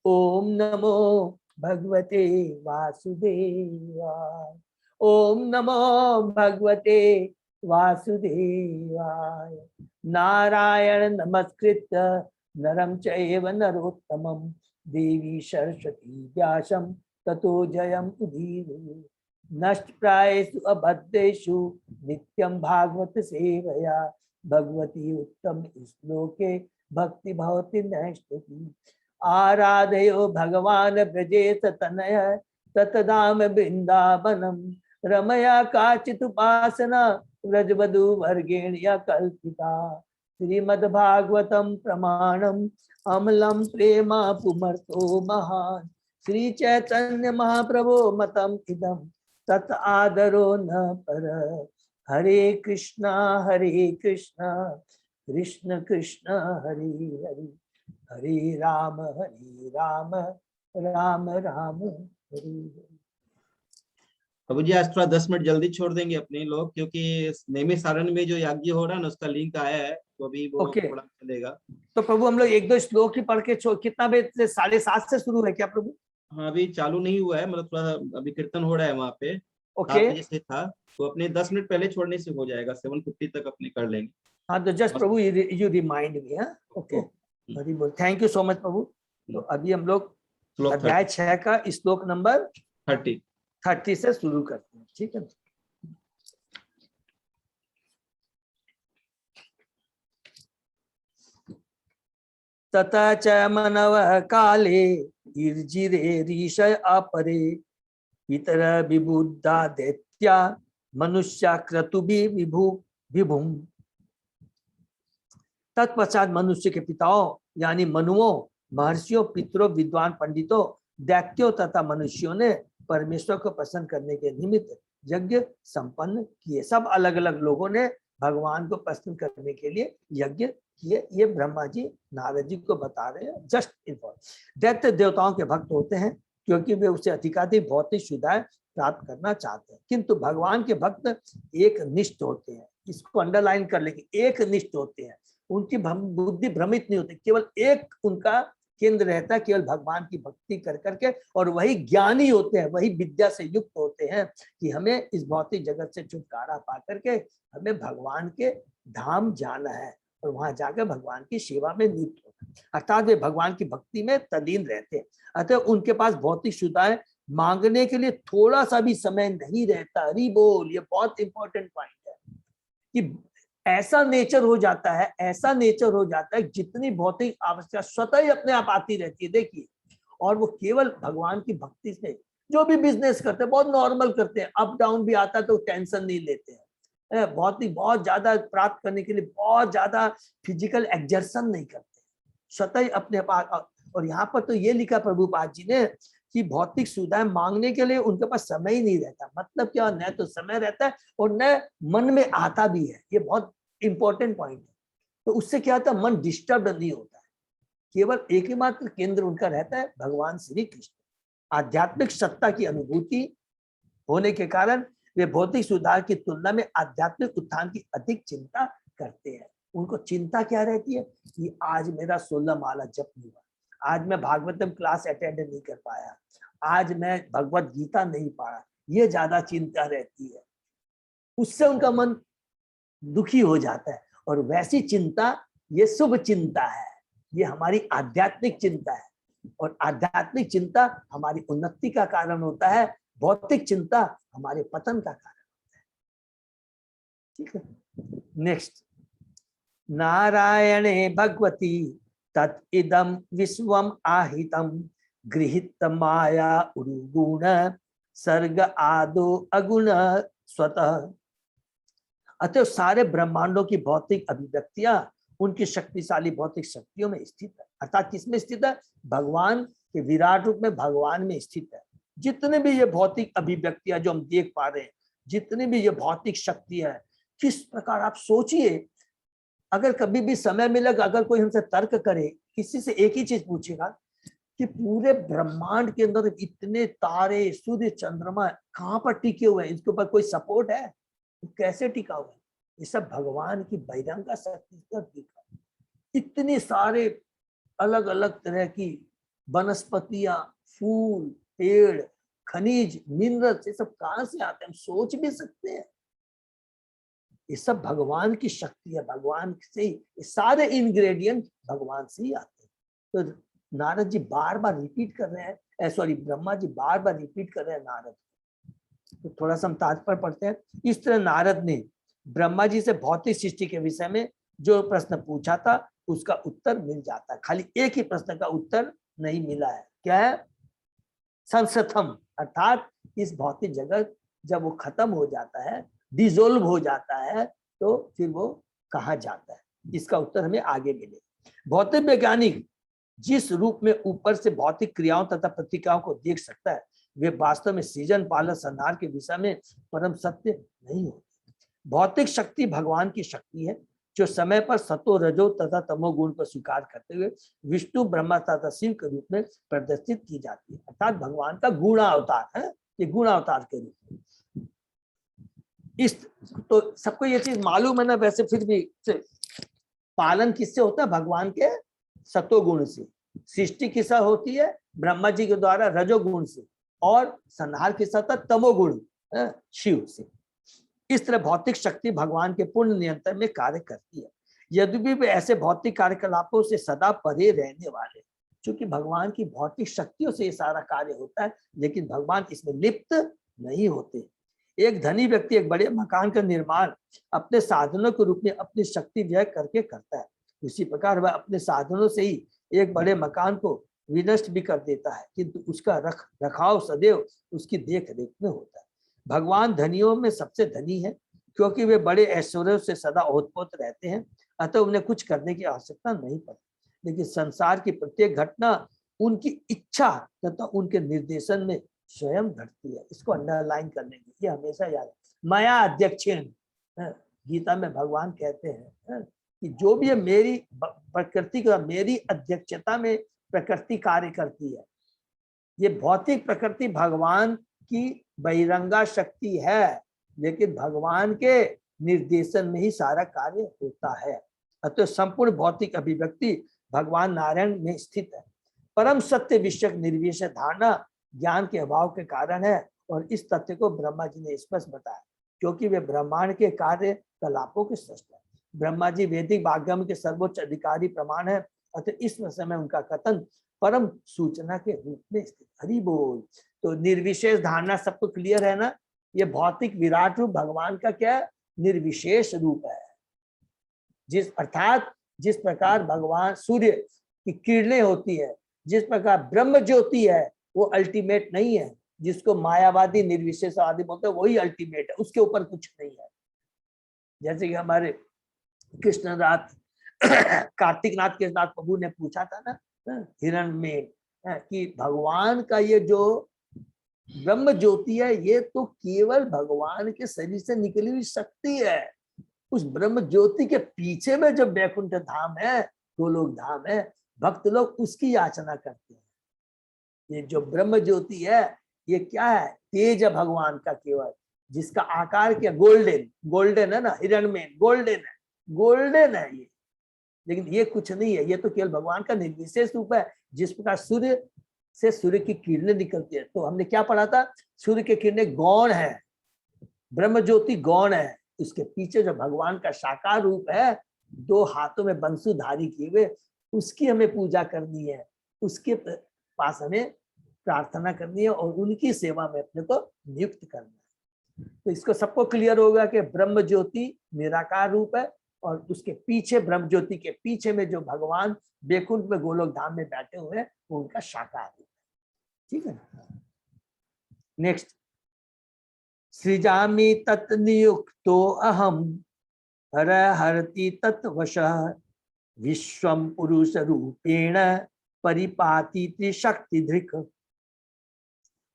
ओम नमो भगवते वासुदेवाय। ओम नमो भगवते वासुदेवाय। नारायण नमस्कृत्य नरं चैव नरोत्तमं देवी सरस्वती व्यासं ततो जयम् उदीरये। नष्टप्रायेषु अभद्रेषु नित्यं भागवत सेवया भगवती उत्तम श्लोके भक्ति भवति नैष्ठिकी। आराधयो भगवान ब्रजेत तनय ततदाम वृंदावनम रमया काचित् उपासना व्रजवधू वर्गेण या कल्पिता। श्रीमद्भागवतम प्रमाणम अमलम प्रेमा पुमर्तो महान। श्री चैतन्य महाप्रभो मतम इदम तत् आदरो न पर। हरे कृष्णा कृष्ण कृष्ण हरे हरे, हरे राम राम राम हरे हरे। प्रभु जी आज थोड़ा 10 मिनट जल्दी छोड़ देंगे अपने लोग, क्योंकि नेमी सारण में जो यज्ञ हो रहा है ना उसका लिंक आया है, तो अभी वो थोड़ा चलेगा। तो प्रभु हम लोग एक दो श्लोक ही पढ़ के कितना बजे, 7:30 से शुरू है क्या प्रभु? हाँ अभी चालू नहीं हुआ है, मतलब थोड़ा अभी कीर्तन हो रहा है वहाँ पे। 7 बजे से था, तो अपने 10 मिनट पहले छोड़ने से हो जाएगा, 7:50 तक अपने कर लेंगे। हाँ तो just Prabhu you remind me. हाँ ओके, हरि बोल, थैंक यू सो मच प्रभु। तो अभी हम लोग अध्याय 6 का श्लोक नंबर 30 से शुरू करते हैं। ठीक है। तथा च मनवः काले ईर्जिरे ऋषय अपरे पितर विबुद्धा दैत्या मनुष्या क्रतुभि विभुम। तत्पश्चात मनुष्य के पिताओं यानी मनुओं, महर्षियों, पितरों, विद्वान पंडितों, दैत्यों तथा मनुष्यों ने परमेश्वर को प्रसन्न करने के निमित्त यज्ञ संपन्न किए। सब अलग अलग लोगों ने भगवान को प्रसन्न करने के लिए यज्ञ किए। ये ब्रह्मा जी नारद जी को बता रहे हैं। जस्ट इन्फॉर्म, दैत्य देवताओं के भक्त होते हैं क्योंकि वे उसे अधिकाधिक भौतिक सुविधाएं प्राप्त करना चाहते हैं, किंतु भगवान के भक्त एक निष्ठ होते हैं। इसको अंडरलाइन कर लेंगे, एक निष्ठ होते हैं। उनकी बुद्धि भ्रमित नहीं होती, केवल एक उनका केंद्र रहता है, केवल भगवान की भक्ति कर करके, और वही ज्ञानी होते हैं, वही विद्या से युक्त होते हैं कि हमें इस भौतिक जगत से छुटकारा पा करके हमें भगवान के धाम जाना है और वहां जाकर भगवान की सेवा में नियुक्त होना है। अर्थात वे भगवान की भक्ति में तल्लीन रहते हैं। अतः उनके पास भौतिक सुविधाएं मांगने के लिए थोड़ा सा भी समय नहीं रहता। हरि बोल, ये बहुत इंपॉर्टेंट पॉइंट है कि ऐसा नेचर हो जाता है, ऐसा नेचर हो जाता है, जितनी भौतिक आवश्यकता स्वतः ही अपने आप आती रहती है। देखिए, और वो केवल भगवान की भक्ति से, जो भी बिजनेस करते हैं बहुत नॉर्मल करते हैं, अप डाउन भी आता है तो टेंशन नहीं लेते हैं। बहुत ज्यादा प्राप्त करने के लिए बहुत ज्यादा फिजिकल एक्सर्शन नहीं करते, स्वतः ही अपने पास। और यहाँ पर तो ये लिखा प्रभुपाद जी ने कि भौतिक सुविधाएं मांगने के लिए उनके पास समय ही नहीं रहता। मतलब क्या, न तो समय रहता है और न मन में आता भी है। ये बहुत इंपॉर्टेंट पॉइंट है। तो उससे क्या होता है, मन डिस्टर्ब नहीं होता है, केवल एक ही मात्र केंद्र उनका रहता है, भगवान श्री कृष्ण। आध्यात्मिक सत्ता की अनुभूति होने के कारण वे भौतिक सुधार की तुलना में आध्यात्मिक उत्थान की अधिक चिंता करते हैं। उनको चिंता क्या रहती है कि आज मेरा 16 माला जप नहीं हुआ, आज मैं भागवतम क्लास अटेंड नहीं कर पाया, आज मैं भगवत गीता नहीं पढ़ा, ये ज्यादा चिंता रहती है। उससे उनका मन दुखी हो जाता है और वैसी चिंता ये शुभ चिंता है, ये हमारी आध्यात्मिक चिंता है, और आध्यात्मिक चिंता हमारी उन्नति का कारण होता है, भौतिक चिंता हमारे पतन का कारण होता है। ठीक है, नेक्स्ट, नारायणे भगवती तत् इदम विश्वम आहितम गृहीत माया उरुगुण सर्ग आदो अगुण स्वतः। अतः सारे ब्रह्मांडों की भौतिक अभिव्यक्तियां उनकी शक्तिशाली भौतिक शक्तियों में स्थित है। अर्थात किसमें स्थित है? भगवान के विराट रूप में, भगवान में स्थित है। जितने भी ये भौतिक अभिव्यक्तियां जो हम देख पा रहे हैं, जितनी भी ये भौतिक शक्ति है, किस प्रकार आप सोचिए, अगर कभी भी समय मिलेगा, अगर कोई हमसे तर्क करे, किसी से एक ही चीज पूछेगा कि पूरे ब्रह्मांड के अंदर इतने तारे, सूर्य, चंद्रमा कहाँ पर टिके हुए हैं, इसके ऊपर कोई सपोर्ट है? कैसे टिका हुआ है? ये सब भगवान की बहिरंगा शक्ति पर टिका। इतने सारे अलग अलग तरह की वनस्पतियां, फूल, पेड़, खनिज, मिनरल्स, ये सब कहाँ से आते हैं? हम सोच भी सकते हैं? ये सब भगवान की शक्ति है, भगवान से ही ये सारे इंग्रेडिएंट भगवान से ही आते हैं। तो नारद जी बार बार रिपीट कर रहे हैं, सॉरी ब्रह्मा जी बार बार रिपीट कर रहे हैं नारद। तो थोड़ा सा हम तात्पर्य पढ़ते हैं। इस तरह नारद ने ब्रह्मा जी से भौतिक सृष्टि के विषय में जो प्रश्न पूछा था उसका उत्तर मिल जाता है। खाली एक ही प्रश्न का उत्तर नहीं मिला है, क्या है? संसथम, अर्थात इस भौतिक जगत जब वो खत्म हो जाता है, डिसोल्व हो जाता है, तो फिर वो कहाँ जाता है? इसका उत्तर हमें आगे मिलेगा। भौतिक वैज्ञानिक जिस रूप में ऊपर से भौतिक क्रियाओं तथा प्रतिक्रियाओं को देख सकता है, वे वास्तव में सृजन, पालन, संहार के विषय में परम सत्य नहीं होते। भौतिक शक्ति भगवान की शक्ति है, जो समय पर सतो, रजो तथा तमो गुण को स्वीकार करते हुए विष्णु, ब्रह्मा तथा शिव के रूप में प्रदर्शित की जाती है। अर्थात भगवान का गुणावतार है, ये गुणावतार के रूप में। इस तो सबको ये चीज मालूम है ना, वैसे फिर भी पालन किससे होता है? भगवान के सतोगुण से। सृष्टि किससे होती है? ब्रह्मा जी के द्वारा रजोगुण से, और संहार किससे होता है? तमोगुण, शिव से। इस तरह भौतिक शक्ति भगवान के पूर्ण नियंत्रण में कार्य करती है, यद्यपि वे ऐसे भौतिक कार्यकलापों से सदा परे रहने वाले। क्योंकि भगवान की भौतिक शक्तियों से ये सारा कार्य होता है, लेकिन भगवान इसमें लिप्त नहीं होते। एक धनी व्यक्ति एक बड़े मकान का निर्माण अपने साधनों के रूप में अपनी शक्ति व्यय करके करता है, उसी प्रकार वह अपने साधनों से ही एक बड़े मकान को विनष्ट भी कर देता है, किंतु उसका रखाव सदैव उसकी देख रेख में होता है। भगवान धनियों में सबसे धनी है, क्योंकि वे बड़े ऐश्वर्यों से सदा ओतप्रोत रहते हैं, अतः उन्हें कुछ करने की आवश्यकता नहीं पड़ती। लेकिन संसार की प्रत्येक घटना उनकी इच्छा तथा उनके निर्देशन में स्वयं घटती है। इसको अंडरलाइन करने की, ये हमेशा याद। माया अध्यक्षेण, गीता में भगवान कहते हैं कि जो भी है मेरी प्रकृति का, मेरी अध्यक्षता में प्रकृति कार्य करती है। ये भौतिक प्रकृति भगवान की बहिरंगा शक्ति है, लेकिन भगवान के निर्देशन में ही सारा कार्य होता है। अतः संपूर्ण भौतिक अभिव्यक्ति भगवान नारायण में स्थित है। परम सत्य विषयक निर्विशेष धारणा ज्ञान के अभाव के कारण है, और इस तथ्य को ब्रह्मा जी ने स्पष्ट बताया, क्योंकि वे ब्रह्मांड के कार्य कलापों के सृष्टा है। ब्रह्मा जी वैदिक वाग्यम के सर्वोच्च अधिकारी प्रमाण है, अतः इस समय उनका कथन परम सूचना के रूप में स्थित। हरि बोल। तो निर्विशेष धारणा सबको क्लियर है ना? ये भौतिक विराट रूप भगवान का क्या निर्विशेष रूप है। अर्थात जिस प्रकार भगवान सूर्य की किरणें होती है, जिस प्रकार ब्रह्म ज्योति है, वो अल्टीमेट नहीं है। जिसको मायावादी निर्विशेषवादी बोलते हैं वही अल्टीमेट है, उसके ऊपर कुछ नहीं है। जैसे कि हमारे कृष्णनाथ कार्तिक नाथ के नाथ प्रभु ने पूछा था ना हिरण में कि भगवान का ये जो ब्रह्म ज्योति है, ये तो केवल भगवान के शरीर से निकली हुई शक्ति है। उस ब्रह्म ज्योति के पीछे में जो वैकुंठ धाम है, गोलोक धाम है, भक्त लोग उसकी याचना करते हैं। ये जो ब्रह्म ज्योति है, ये क्या है? तेज है भगवान का केवल, जिसका आकार क्या? गोल्डन, गोल्डन है ना, हिरण में गोल्डन है, गोल्डन है ये। लेकिन ये कुछ नहीं है, ये तो केवल भगवान का निर्विशेष रूप है। जिस प्रकार सूर्य से सूर्य की किरणें निकलती है, तो हमने क्या पढ़ा था? सूर्य की किरणें गौण है, ब्रह्म ज्योति गौण है, उसके पीछे जो भगवान का साकार रूप है 2 हाथों में बंसुधारी किए हुए, उसकी हमें पूजा करनी है, उसके पास हमें प्रार्थना करनी है और उनकी सेवा में अपने को नियुक्त करना है। तो इसको सबको क्लियर होगा कि ब्रह्म ज्योति निराकार रूप है और उसके पीछे, ब्रह्म ज्योति के पीछे में जो भगवान बैकुंठ में गोलोक धाम में बैठे हुए हैं वो उनका साकार रूप है। ठीक है ना। नेक्स्ट, सृजामि तत् नियुक्तो अहम हर हरति तत् वशः विश्वम पुरुष रूपेण परिपाति त्रिशक्ति धृक।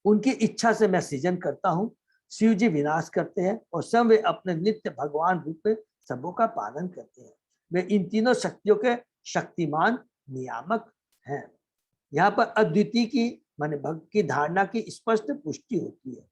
उनकी इच्छा से मैं सृजन करता हूँ, शिव जी विनाश करते हैं और स्वयं वे अपने नित्य भगवान रूप में सबों का पालन करते हैं। वे इन तीनों शक्तियों के शक्तिमान नियामक हैं। यहाँ पर अद्वितीय की माने भक्त की धारणा की स्पष्ट पुष्टि होती है।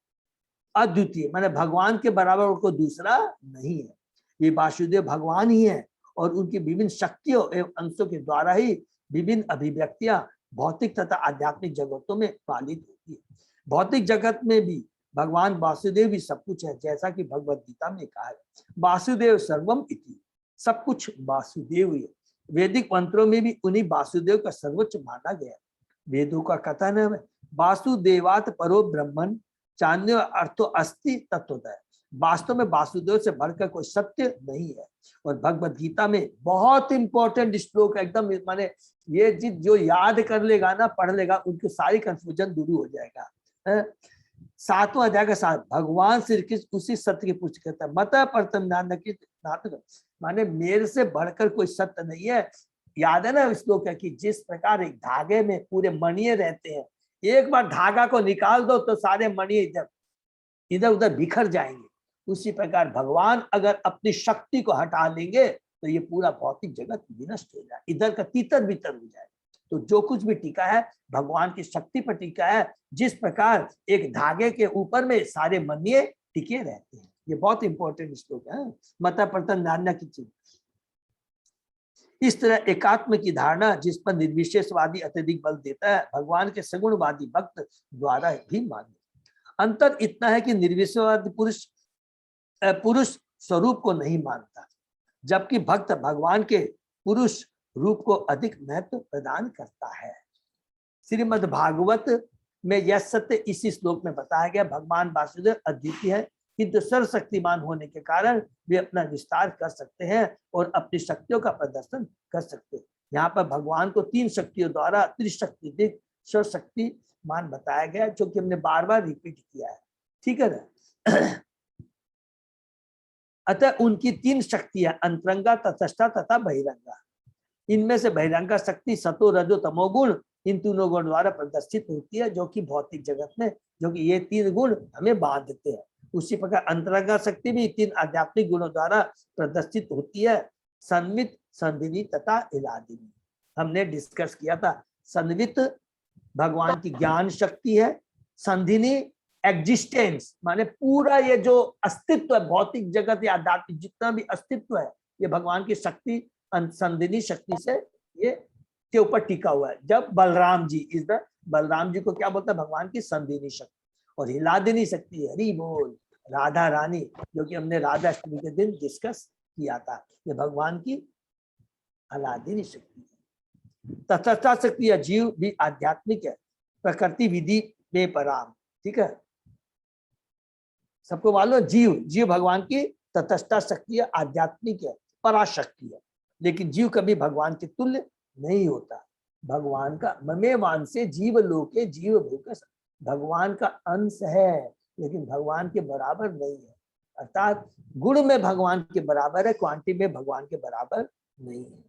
अद्वितीय माने भगवान के बराबर को दूसरा नहीं है। ये वासुदेव भगवान ही है और उनकी विभिन्न शक्तियों एवं अंशों के द्वारा ही विभिन्न अभिव्यक्तियां भौतिक तथा आध्यात्मिक जगतों में पालित होती है। भौतिक जगत में भी भगवान वासुदेव भी सब कुछ है, जैसा कि भगवद गीता में कहा है, वासुदेव सर्वम इति, सब कुछ वासुदेव ही है। वैदिक मंत्रों में भी उन्हीं वासुदेव का सर्वोच्च माना गया। वेदों का कथन है वासुदेवात परो ब्रह्मन चान्य अर्थो अस्ति तत्वतः। वास्तव में वासुदेव से बढ़कर कोई सत्य नहीं है। और भगवद गीता में बहुत इंपॉर्टेंट श्लोक एकदम, माने ये जो याद कर लेगा ना, पढ़ लेगा, उनकी सारी कंफ्यूजन दूर हो जाएगा। 7वां अध्याय के साथ भगवान श्री कृष्ण उसी सत्य की पुष्टि करता है। मत परतम नाटक, माने मेरे से बढ़कर कोई सत्य नहीं है। याद है ना श्लोक है कि जिस प्रकार एक धागे में पूरे मणिये रहते हैं, एक बार धागा को निकाल दो तो सारे मणिये इधर उधर बिखर जाएंगे। उसी प्रकार भगवान अगर अपनी शक्ति को हटा लेंगे तो ये पूरा भौतिक जगत विनष्ट हो जाए, इधर का तीतर बितर हो जाए। तो जो कुछ भी टीका है भगवान की शक्ति पर टीका है, जिस प्रकार एक धागे के ऊपर में सारे मणिये टिके रहते हैं। ये बहुत इंपॉर्टेंट श्लोक है। मता प्रतन नान्या की चीज। इस तरह एकात्म की धारणा जिस पर निर्विशेषवादी अत्यधिक बल देता है, भगवान के सगुणवादी भक्त द्वारा भी मान्य। अंतर इतना है कि निर्विशेषवादी पुरुष स्वरूप को नहीं मानता, जबकि भक्त भगवान के पुरुष रूप को अधिक महत्व प्रदान करता है। श्रीमद् भागवत में यह सत्य इसी श्लोक में बताया गया। भगवान वासुदेव अद्वितीय है, किंतु सर्वशक्तिमान होने के कारण वे अपना विस्तार कर सकते हैं और अपनी शक्तियों का प्रदर्शन कर सकते हैं। यहाँ पर भगवान को 3 शक्तियों द्वारा त्रिशक्ति सर्वशक्तिमान बताया गया, जो कि हमने बार बार रिपीट किया है। ठीक है ना। अतः उनकी 3 शक्तियां अंतरंगा, तटस्था तथा बहिरंगा। इनमें से बहिरंगा शक्ति सतो रजो तमोगुण, इन तीनों गुण द्वारा प्रदर्शित होती है, जो कि भौतिक जगत में, जो कि ये 3 गुण हमें बांधते हैं। उसी प्रकार अंतरंगा शक्ति भी 3 आध्यात्मिक गुणों द्वारा प्रदर्शित होती है, संवित, संधिनी तथा इलादिनी। हमने डिस्कस किया था, संवित भगवान की ज्ञान शक्ति है, संधिनी एग्जिस्टेंस माने पूरा ये जो अस्तित्व है, भौतिक जगत या आध्यात्मिक जितना भी अस्तित्व है, ये भगवान की शक्ति संधिनी शक्ति से ये के ऊपर टिका हुआ है। जब बलराम जी, इस बलराम जी को क्या बोलता है, भगवान की संधिनी शक्ति। और हिलादिनी शक्ति, हरि बोल, राधा रानी, जो कि हमने राधा अष्टमी के दिन डिस्कस किया था, ये भगवान की हलादिनी शक्ति है। तटस्था शक्ति या जीव भी आध्यात्मिक है, प्रकृति विधि में पराम। ठीक है, सबको मालूम, जीव भगवान की तटस्था शक्ति है, आध्यात्मिक है, पराशक्ति है। लेकिन जीव कभी भगवान के तुल्य नहीं होता। भगवान का ममेवान से जीव लोके जीव भूख, भगवान का अंश है लेकिन भगवान के बराबर नहीं है। अर्थात गुण में भगवान के बराबर है, क्वांटिटी में भगवान के बराबर नहीं है।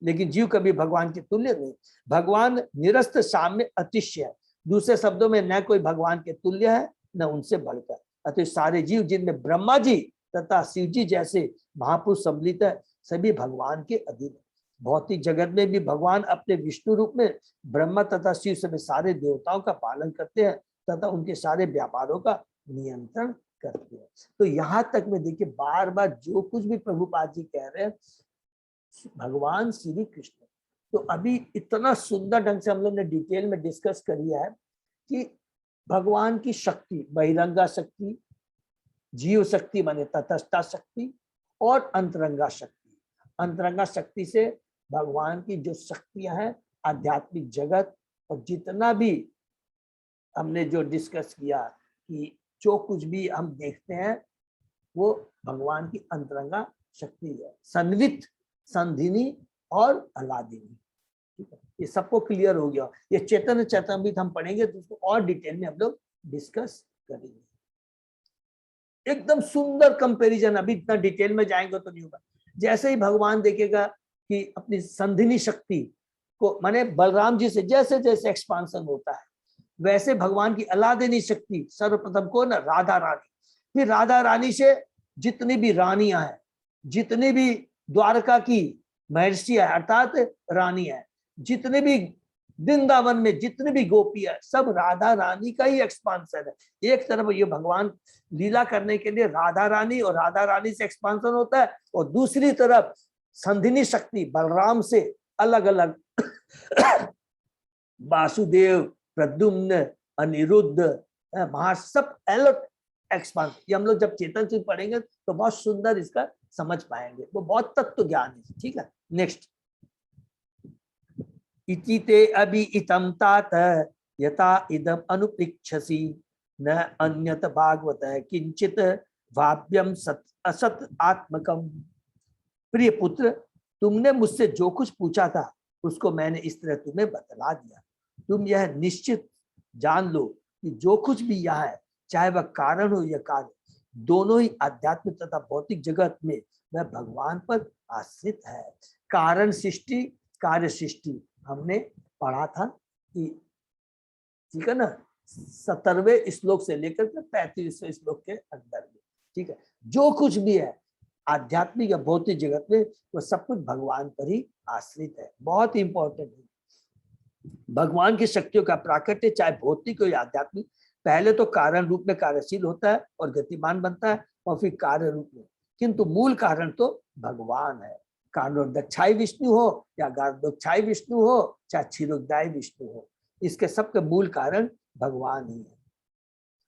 लेकिन जीव कभी भगवान के तुल्य नहीं। भगवान निरस्त साम्य अतिशय है, दूसरे शब्दों में न कोई भगवान के तुल्य है न उनसे बढ़कर। अतः सारे जीव जिनमें ब्रह्मा जी तथा शिव जी जैसे महापुरुष सम्मिलित है, सभी भगवान के अधीन है। भौतिक जगत में भी भगवान अपने विष्णु रूप में ब्रह्मा तथा शिव सभी सारे देवताओं का पालन करते हैं तथा उनके सारे व्यापारों का नियंत्रण करते हैं। तो यहाँ तक में देखिए, बार बार जो कुछ भी प्रभुपाद जी कह रहे हैं, भगवान श्री कृष्ण। तो अभी इतना सुंदर ढंग से हम लोग ने डिटेल में डिस्कस किया है कि भगवान की शक्ति, बहिरंगा शक्ति, जीव शक्ति माने तटस्था शक्ति और अंतरंगा शक्ति। अंतरंगा शक्ति से भगवान की जो शक्तियां हैं, आध्यात्मिक जगत और जितना भी हमने जो डिस्कस किया कि जो कुछ भी हम देखते हैं वो भगवान की अंतरंगा शक्ति है, संवित, संधिनी और अलादिनी। ठीक है, ये सबको क्लियर हो गया। ये चैतन्य चैतन्यमृत हम पढ़ेंगे तो उसको और डिटेल में हम लोग डिस्कस करेंगे। एकदम सुंदर कंपैरिजन, अभी इतना डिटेल में जाएंगे तो नहीं होगा। जैसे ही भगवान देखेगा कि अपनी संधिनी शक्ति को, माने बलराम जी से जैसे जैसे एक्सपांशन होता है वैसे भगवान की अलादिनी शक्ति सर्वप्रथम को ना राधा रानी, फिर राधा रानी से जितनी भी रानियां हैं, जितनी भी द्वारका की महर्षि है अर्थात रानी है, जितने भी वृंदावन में जितनी भी गोपी है, सब राधा रानी का ही एक्सपांशन है। एक तरफ ये भगवान लीला करने के लिए राधा रानी और राधा रानी से एक्सपांशन होता है, और दूसरी तरफ संधिनी शक्ति बलराम से अलग अलग वासुदेव, प्रद्युम्न, अनिरुद्ध, सब अलग एक्सपांशन। ये हम लोग जब चेतन से पढ़ेंगे तो बहुत सुंदर इसका समझ पाएंगे, वो बहुत तत्व ज्ञान है। ठीक है, नेक्स्ट। इति ते अभि इतम तात यथा इदम अनुपृक्षसि न अन्यत भागवत किंचित भाव्यम सत असत आत्मकम। प्रिय पुत्र, तुमने मुझसे जो कुछ पूछा था उसको मैंने इस तरह तुम्हें बतला दिया। तुम यह निश्चित जान लो कि जो कुछ भी यहाँ है, चाहे वह कारण हो या कार्य, दोनों ही आध्यात्मिक तथा भौतिक जगत में वह भगवान पर आश्रित है। कारण सृष्टि, कार्य सृष्टि हमने पढ़ा था कि, ठीक है ना, 17वें श्लोक से लेकर के 35वें श्लोक के अंदर में। ठीक है, जो कुछ भी है आध्यात्मिक या भौतिक जगत में वो सब कुछ भगवान पर ही आश्रित है। बहुत इंपॉर्टेंट है। भगवान की शक्तियों का प्राकट्य चाहे भौतिक हो या आध्यात्मिक, पहले तो कारण रूप में कार्यशील होता है और गतिमान बनता है और फिर कार्य रूप में, किंतु मूल कारण तो भगवान है। कारणोदक्षाई विष्णु हो या गार्धोक्षाई विष्णु हो, चाहे क्षीरोदय विष्णु हो, इसके सबके मूल कारण भगवान ही है।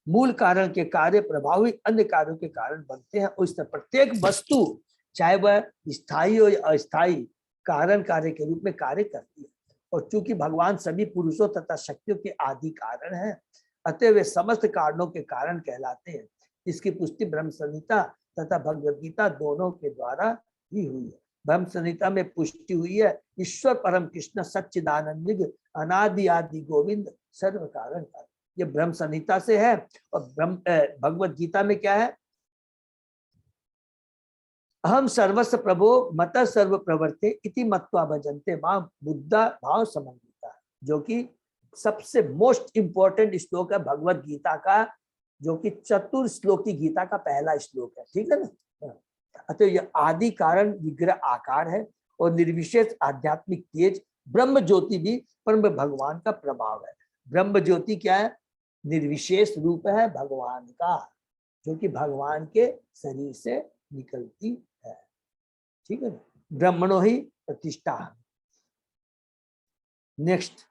मूल कारण के कार्य प्रभावी अन्य कार्यों के कारण बनते हैं, और इस तरह प्रत्येक वस्तु चाहे वह स्थायी हो या अस्थायी कारण कार्य के रूप में कार्य करती है। और चूंकि भगवान सभी पुरुषों तथा शक्तियों के आदि कारण हैं, अतः वे समस्त कारणों के कारण कहलाते हैं। इसकी पुष्टि ब्रह्म संहिता तथा भगवद गीता दोनों के द्वारा ही हुई है। ब्रह्म संहिता में पुष्टि हुई है, ईश्वर परम कृष्ण सच्चिदानंद अनादि आदि गोविंद सर्व कारण है। ये ब्रह्म संहिता से है। और भगवद गीता में क्या है? अहम सर्वस्व प्रभो मत सर्व प्रवर्ते इति मत्वा भजन्ते मां बुद्धा भाव समन्विता, जो कि सबसे मोस्ट इंपॉर्टेंट श्लोक है भगवद गीता का, जो कि चतुर श्लोकी गीता का पहला श्लोक है। ठीक है ना। अतः यह आदि कारण विग्रह आकार है और निर्विशेष आध्यात्मिक तेज ब्रह्म ज्योति भी परम भगवान का प्रभाव है। ब्रह्म ज्योति क्या है? निर्विशेष रूप है भगवान का, जो कि भगवान के शरीर से निकलती है। ठीक है, ब्रह्मणो ही प्रतिष्ठा। नेक्स्ट।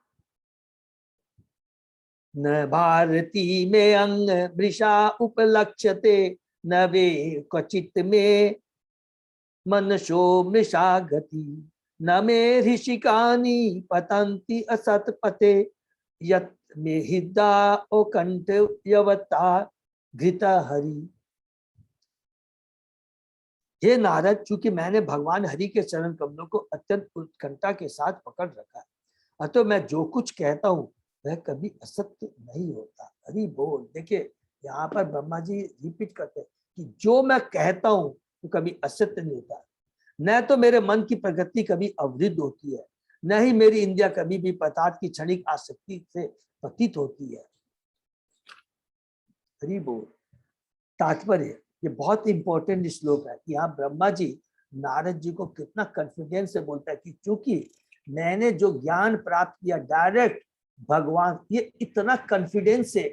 न भारती में अंग वृषा उपलक्ष्यते न वे क्वचित में मनसो मृषा गति न मे ऋषिकानि पतंति असत पते यत में हिद्दा ओ कंठ यवता घृता हरि। हे नारद, चूंकि मैंने भगवान हरि के चरण कमलों को अत्यंत उत्कंठा के साथ पकड़ रखा है, अतः मैं जो कुछ कहता हूँ वह कभी असत्य नहीं होता। हरि बोल। देखिए यहाँ पर ब्रह्मा जी रिपीट करते हैं कि जो मैं कहता हूँ वो कभी असत्य नहीं होता। न तो मेरे मन की प्रगति कभी अवरुद्ध होती है, न ही मेरी इंद्रिया कभी भी पदार्थ की क्षणिक आसक्ति से पतित होती है। हरि बोल। तात्पर्य, ये बहुत इंपॉर्टेंट श्लोक है कि यहाँ ब्रह्मा जी नारद जी को कितना कॉन्फिडेंस से बोलता है कि चूंकि मैंने जो ज्ञान प्राप्त किया डायरेक्ट भगवान, ये इतना कॉन्फिडेंस से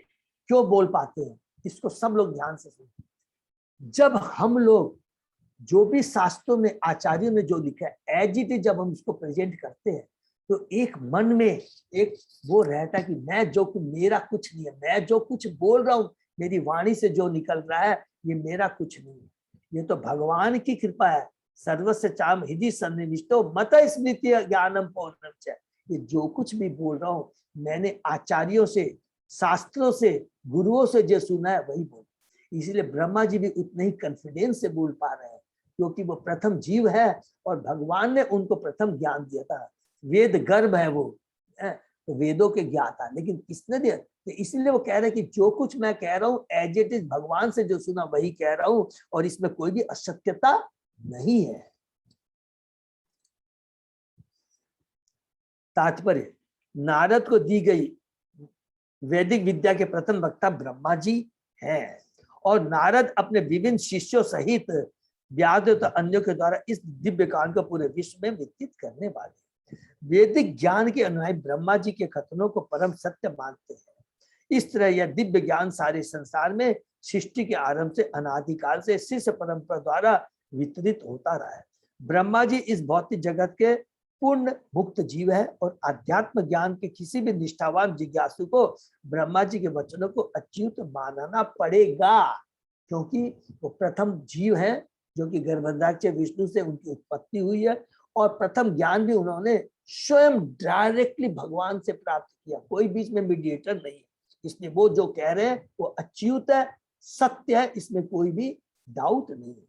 क्यों बोल पाते हैं, इसको सब लोग ध्यान से सुनिए। जब हम लोग जो भी शास्त्रों में आचार्यों ने जो लिखा है एज इट इज जब हम उसको प्रेजेंट करते हैं तो एक मन में एक वो रहता है कि मैं जो कुछ, मेरा कुछ नहीं है, मैं जो कुछ बोल रहा हूँ, मेरी वाणी से जो निकल रहा है ये मेरा कुछ नहीं है, ये तो भगवान की कृपा है सर्वस्य चाम हृदि सन्निविष्टो मत स्मृति ज्ञानम पौर्णम च। ये जो कुछ भी बोल रहा हूँ मैंने आचार्यों से, शास्त्रों से, गुरुओं से जो सुना है वही बोल। इसलिए ब्रह्मा जी भी उतने ही कॉन्फिडेंस से बोल पा रहे हैं क्योंकि वो प्रथम जीव है और भगवान ने उनको प्रथम ज्ञान दिया था। वेद गर्भ है वो, तो वेदों के ज्ञाता, लेकिन किसने दिया? तो इसलिए वो कह रहे हैं कि जो कुछ मैं कह रहा हूँ एज इट इज भगवान से जो सुना वही कह रहा हूँ और इसमें कोई भी असत्यता नहीं है। तात्पर्य, नारद को दी गई वैदिक विद्या के प्रथम वक्ता ब्रह्मा जी हैं और नारद अपने विभिन्न शिष्यों सहित व्यास और अन्यों के द्वारा इस दिव्य ज्ञान को पूरे विश्व में वितरित करने वाले। वैदिक ज्ञान के अनुयायी ब्रह्मा जी के कथनों को परम सत्य मानते हैं। इस तरह यह दिव्य ज्ञान सारे संसार में सृष्टि के आरंभ से अनादिकाल से शिष्य परंपरा द्वारा वितरित होता रहा है। ब्रह्मा जी इस भौतिक जगत के पूर्ण मुक्त जीव है और आध्यात्म ज्ञान के किसी भी निष्ठावान जिज्ञासु को ब्रह्मा जी के वचनों को अच्युत मानना पड़ेगा क्योंकि वो प्रथम जीव है जो कि गर्भधाक्ष विष्णु से उनकी उत्पत्ति हुई है और प्रथम ज्ञान भी उन्होंने स्वयं डायरेक्टली भगवान से प्राप्त किया, कोई बीच में मीडिएटर नहीं है। इसलिए वो जो कह रहे हैं वो अच्युत है, सत्य है, इसमें कोई भी डाउट नहीं है।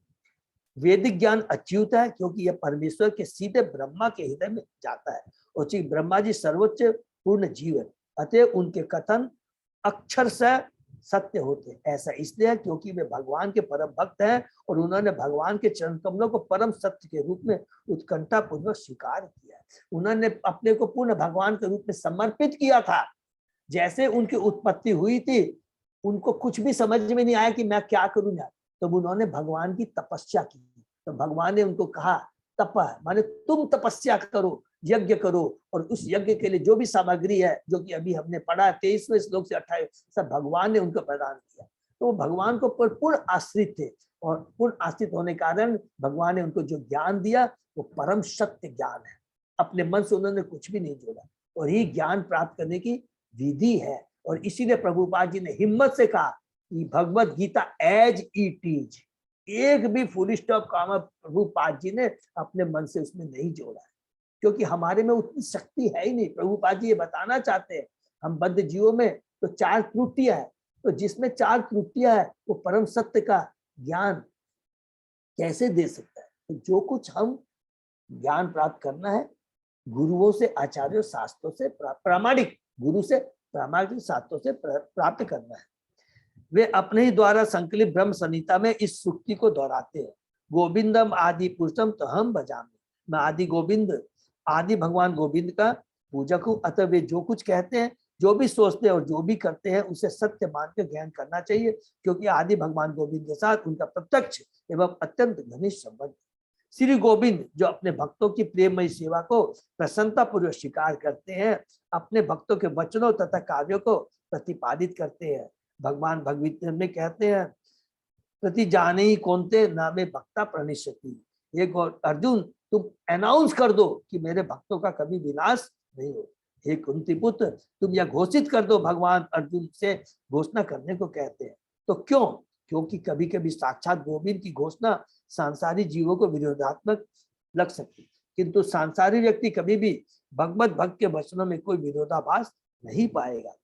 वैदिक ज्ञान अच्युत है क्योंकि यह परमेश्वर के सीधे ब्रह्मा के हृदय में जाता है और चूंकि ब्रह्मा जी सर्वोच्च पूर्ण जीव है अतः उनके कथन अक्षर से सत्य होते हैं। ऐसा इसलिए है क्योंकि वे भगवान के परम भक्त हैं और उन्होंने भगवान के चरण कमलों को परम सत्य के रूप में उत्कंठा पूर्वक स्वीकार किया है। उन्होंने अपने को पूर्ण भगवान के रूप में समर्पित किया था। जैसे उनकी उत्पत्ति हुई थी उनको कुछ भी समझ में नहीं आया कि मैं क्या करूँ, तब तो उन्होंने भगवान की तपस्या की। तो भगवान ने उनको कहा तप माने तुम तपस्या करो, यज्ञ करो और उस यज्ञ के लिए जो भी सामग्री है जो कि अभी हमने पढ़ा 23वें श्लोक से 28 सब भगवान ने उनको प्रदान किया। तो वो भगवान को पूर्ण आश्रित थे और पूर्ण आश्रित होने के कारण भगवान ने उनको जो ज्ञान दिया वो परम सत्य ज्ञान है। अपने मन से उन्होंने कुछ भी नहीं जोड़ा और ही ज्ञान प्राप्त करने की विधि है। और इसीलिए प्रभुपाद जी ने हिम्मत से कहा कि Bhagavad Gita as it is, एक भी फुल स्टॉप कामा प्रभुपाद जी ने अपने मन से उसमें नहीं जोड़ा है क्योंकि हमारे में उतनी शक्ति है ही नहीं। प्रभुपाद जी ये बताना चाहते हैं हम बद्ध जीवों में तो 4 त्रुटियां है, तो जिसमें 4 त्रुटियां है वो परम सत्य का ज्ञान कैसे दे सकता है। तो जो कुछ हम ज्ञान प्राप्त करना है गुरुओं से, आचार्यों, शास्त्रों से, प्रामाणिक गुरु से, प्रामाणिक शास्त्रों से प्राप्त करना है। वे अपने ही द्वारा संकलित ब्रह्म संहिता में इस सूक्ति को दोहराते हैं, गोविंदम आदि पुरुषम तो हम भजामि। मैं आदि गोविंद, आदि भगवान गोविंद का पूजक हूँ। अतः वे जो कुछ कहते हैं, जो भी सोचते हैं और जो भी करते हैं उसे सत्य मान के ज्ञान करना चाहिए क्योंकि आदि भगवान गोविंद के साथ उनका प्रत्यक्ष एवं अत्यंत घनिष्ठ संबंध। श्री गोविंद जो अपने भक्तों की प्रेममयी सेवा को प्रसन्नता पूर्वक स्वीकार करते हैं, अपने भक्तों के वचनों तथा कार्यों को प्रतिपादित करते हैं। भगवान भगवत में कहते हैं प्रति जाने ही कौनते नामे भक्ता प्रणिष्यति। एक अर्जुन तुम अनाउंस कर दो कि मेरे भक्तों का कभी विनाश नहीं हो। हे कुंती पुत्र तुम यह घोषित कर दो। भगवान अर्जुन से घोषणा करने को कहते हैं। तो क्यों? क्योंकि कभी कभी साक्षात गोविंद की घोषणा सांसारिक जीवों को विरोधात्मक लग सकती, किंतु सांसारिक व्यक्ति कभी भी भगवत भक्त के वचनों में कोई विरोधाभास नहीं पाएगा।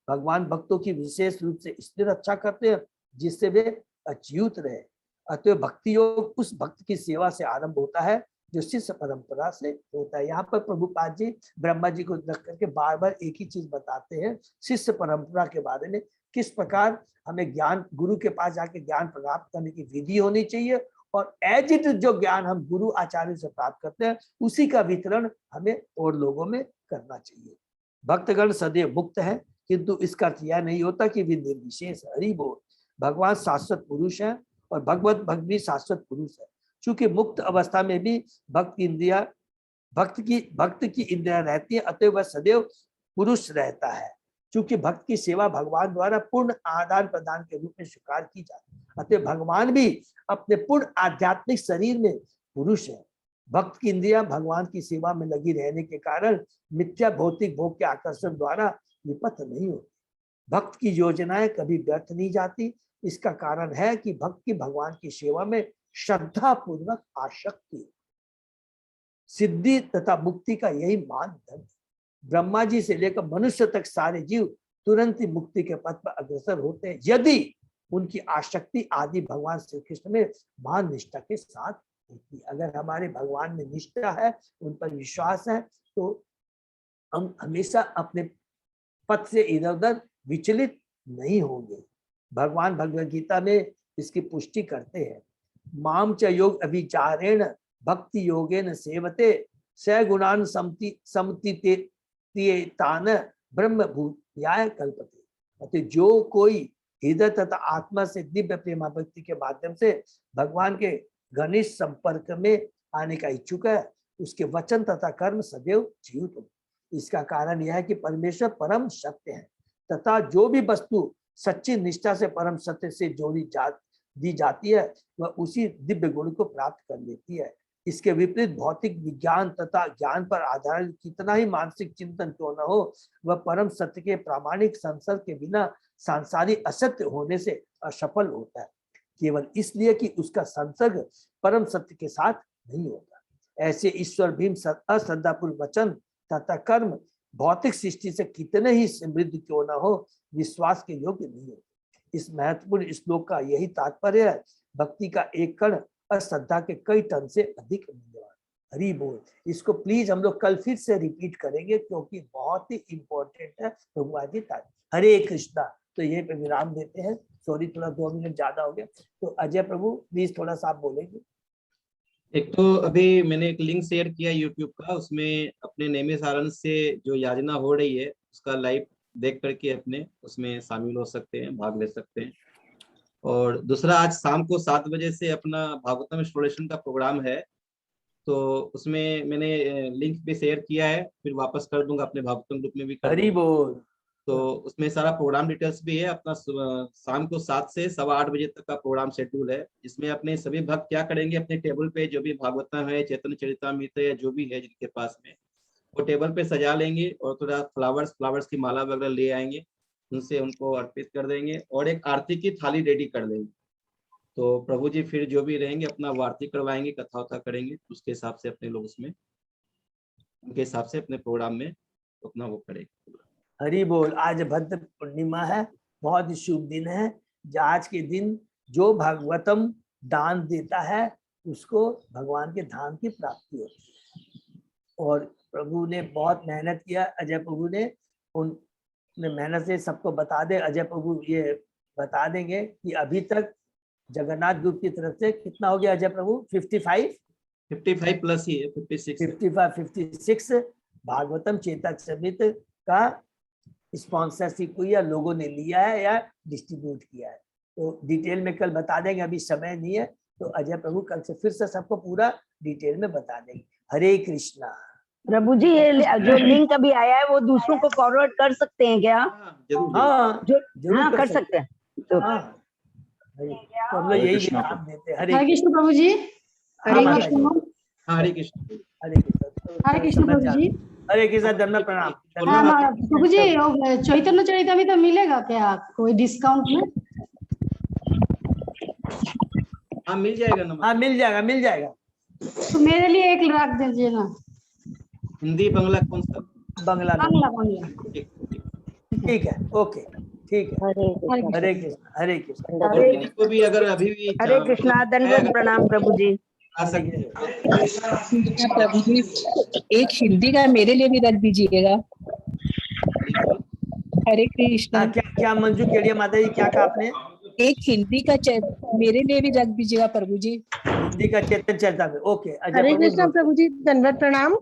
भगवान भक्तों की विशेष रूप से इसलिए रक्षा करते हैं जिससे वे अच्युत रहे। अतः भक्ति योग उस भक्त की सेवा से आरंभ होता है जो शिष्य परंपरा से होता है। यहाँ पर प्रभुपाद जी ब्रह्मा जी को रख करके बार बार एक ही चीज बताते हैं शिष्य परंपरा के बारे में, किस प्रकार हमें ज्ञान गुरु के पास जाके ज्ञान प्राप्त करने की विधि होनी चाहिए और एज इट जो ज्ञान हम गुरु आचार्य से प्राप्त करते हैं उसी का वितरण हमें और लोगों में करना चाहिए। भक्तगण सदैव मुक्त है किंतु इसका अर्थ यह नहीं होता कि वे निर्विशेष। हरि बोल। भगवान शाश्वत पुरुष है और भगवत भक्त भी शाश्वत पुरुष है। चूंकि मुक्त अवस्था में भी भक्त की इंद्रिया रहती है अतः वह सदैव पुरुष रहता है। चूंकि भक्त की सेवा भगवान द्वारा पूर्ण आदान प्रदान के रूप में स्वीकार की जाती है अतः भगवान भी अपने पूर्ण आध्यात्मिक शरीर में पुरुष है। भक्त की इंद्रिया भगवान की सेवा में लगी रहने के कारण मिथ्या भौतिक भोग के आकर्षण द्वारा विपथ नहीं होती। भक्त की योजनाएं कभी व्यर्थ नहीं जाती। इसका कारण है कि भक्त की भगवान की सेवा में श्रद्धा पूर्वक आसक्ति। सिद्धि तथा मुक्ति का यही मानदंड। ब्रह्मा जी से लेकर मनुष्य तक सारे जीव तुरंत ही मुक्ति के पथ पर अग्रसर होते हैं यदि उनकी आसक्ति आदि भगवान श्री कृष्ण में महान निष्ठा के साथ होती है। अगर हमारे भगवान में निष्ठा है, उन पर विश्वास है, तो हम हमेशा अपने पथ से इधर उधर विचलित नहीं होंगे। भगवान भगवद गीता में इसकी पुष्टि करते हैं। माम च योग अभिचारेण भक्ति योगेन सेवते स गुणान समतीतान ब्रह्म भूयाय कल्पते। अतः जो कोई हृदय तथा आत्मा से दिव्य प्रेमा भक्ति के माध्यम से भगवान के घनिष्ठ संपर्क में आने का इच्छुक है, उसके वचन तथा कर्म सदैव जीवित हो। इसका कारण यह है कि परमेश्वर परम सत्य है तथा जो भी वस्तु सच्ची निष्ठा से परम सत्य से दी जाती है वह उसी दिव्य गुण को प्राप्त कर लेती है। इसके विपरीत भौतिक विज्ञान तथा ज्ञान पर आधारित कितना ही मानसिक चिंतन क्यों न हो, वह परम सत्य के प्रामाणिक संसर्ग के बिना सांसारिक असत्य होने से असफल होता है, केवल इसलिए कि उसका संसर्ग परम सत्य के साथ नहीं होता। ऐसे ईश्वर भीम अश्रद्धापूर्ण वचन तथा कर्म भौतिक सृष्टि से कितने ही समृद्ध क्यों न हो, विश्वास के योग्य नहीं होते। इस महत्वपूर्ण श्लोक का यही तात्पर्य है। भक्ति का एक कण अश्रद्धा के कई टन से अधिक मूल्यवान। हरि बोल। इसको प्लीज हम लोग कल फिर से रिपीट करेंगे क्योंकि बहुत ही इंपॉर्टेंट है। भगवान जी हरे कृष्णा। तो यही पे विराम देते हैं। सॉरी थोड़ा 2 मिनट ज्यादा हो गया। तो अजय प्रभु प्लीज थोड़ा सा आप बोलेंगे। एक तो अभी मैंने एक लिंक शेयर किया यूट्यूब का, उसमें अपने नेमी सारण से जो याजना हो रही है उसका लाइव देख करके अपने उसमें शामिल हो सकते हैं, भाग ले सकते हैं। और दूसरा, आज शाम को 7 बजे से अपना भागवतम इंस्टॉलेशन का प्रोग्राम है, तो उसमें मैंने लिंक भी शेयर किया है, फिर वापस कर दूंगा अपने भागवतम ग्रुप में भी कर हरि बोल। तो उसमें सारा प्रोग्राम डिटेल्स भी है। अपना शाम को 7 से 8:15 बजे तक का प्रोग्राम शेड्यूल है। इसमें अपने सभी भक्त क्या करेंगे, अपने टेबल पे जो भी भागवतम है, चैतन्य चरितामृत है, जो भी है जिनके पास में, वो टेबल पे सजा लेंगे और थोड़ा फ्लावर्स की माला वगैरह ले आएंगे, उनसे उनको अर्पित कर देंगे और एक आरती की थाली रेडी कर देंगे। तो प्रभु जी फिर जो भी रहेंगे अपना आरती करवाएंगे, कथा वथा करेंगे, उसके हिसाब से अपने लोग उसमें उनके हिसाब से अपने प्रोग्राम में अपना वो करेंगे। हरि बोल। आज भद्र पूर्णिमा है, बहुत ही शुभ दिन है। आज के दिन जो भागवतम दान देता है उसको भगवान के धाम की प्राप्ति होती है। और प्रभु ने बहुत मेहनत किया, अजय प्रभु ने उनने मेहनत से सबको बता दे। अजय प्रभु ये बता देंगे कि अभी तक जगन्नाथ ग्रुप की तरफ से कितना हो गया अजय प्रभु? 55 प्लस ही है, 56 भागवतम चेताचरित का स्पॉन्सरशिप हुई है, लोगों ने लिया है या डिस्ट्रीब्यूट किया है। तो डिटेल में कल बता देंगे, अभी समय नहीं है। तो अजय प्रभु कल से फिर से सबको पूरा डिटेल में बता देंगे। हरे कृष्णा। प्रभु जी ये जो लिंक अभी आया है वो दूसरों को फॉरवर्ड कर सकते हैं क्या? हाँ जरूर कर सकते हैं। तो हम लोग यही काम देते हैं। हरे कृष्ण प्रभु जी। हरे कृष्ण। हरे कृष्ण। हरे कृष्ण प्रभु जी। हरे कृष्ण। धन्यवाद, प्रणाम। प्रभु जी चैतन्य चरितामृत मिलेगा क्या कोई डिस्काउंट में? हाँ मिल जाएगा ना। हाँ मिल जाएगा। तो मेरे लिए 1 रख दीजिए ना। हिंदी बंगला कौन सा? बंगला। ठीक है, ओके ठीक है। हरे कृष्ण। और किसी को भी अगर अभी भी हरे कृष्णा। दंडवत प्रणाम प्रभु जी। आ सकते हैं। प्रभु जी एक हिंदी का मेरे लिए भी रख दीजिएगा। हरे कृष्णा। क्या मंजू केड़िया माता जी क्या कहा आपने? एक हिंदी का मेरे लिए भी रख दीजिएगा प्रभु जी। हिंदी का चेतन चरितामृत। ओके। हरे कृष्णा प्रभु जी। दंडवत प्रणाम।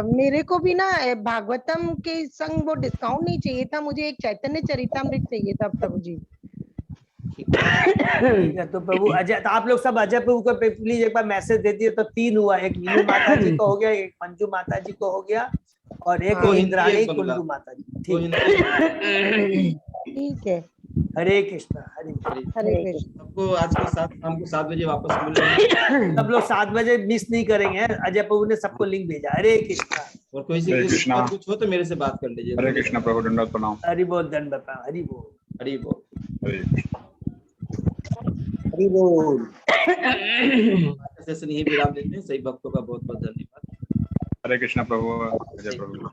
मेरे को भी ना भागवतम के संग वो डिस्काउंट नहीं चाहिए था, मुझे एक चैतन्य चरितामृत चाहिए था प्रभु जी। ठीक है। तो प्रभु अजय, तो आप लोग सब अजय प्रभु को प्लीज एक बार मैसेज दे दिए। तो 3 हुआ, एक मीनू माता जी को हो गया, एक मंजू माता जी को हो गया और एक इंद्राणी कुंडू माता जी। ठीक है। हरे कृष्णा। हरे कृष्ण। सबको आज के साथ शाम को 7 बजे वापस मिलेंगे। सब लोग 7 बजे मिस नहीं करेंगे। अजय प्रभु ने सबको लिंक भेजा। हरे कृष्णा। और कोई सी कुछ हो तो मेरे से बात कर लीजिए। हरे कृष्णा प्रभु। दंडवत प्रणाम। हरि बोल। दंडवत प्रणाम। हरि बोल। हरि बोल। हरि बोल। सेशन यही विराम देते हैं। सभी भक्तों का बहुत बहुत धन्यवाद। हरे कृष्णा प्रभु, जय प्रभु।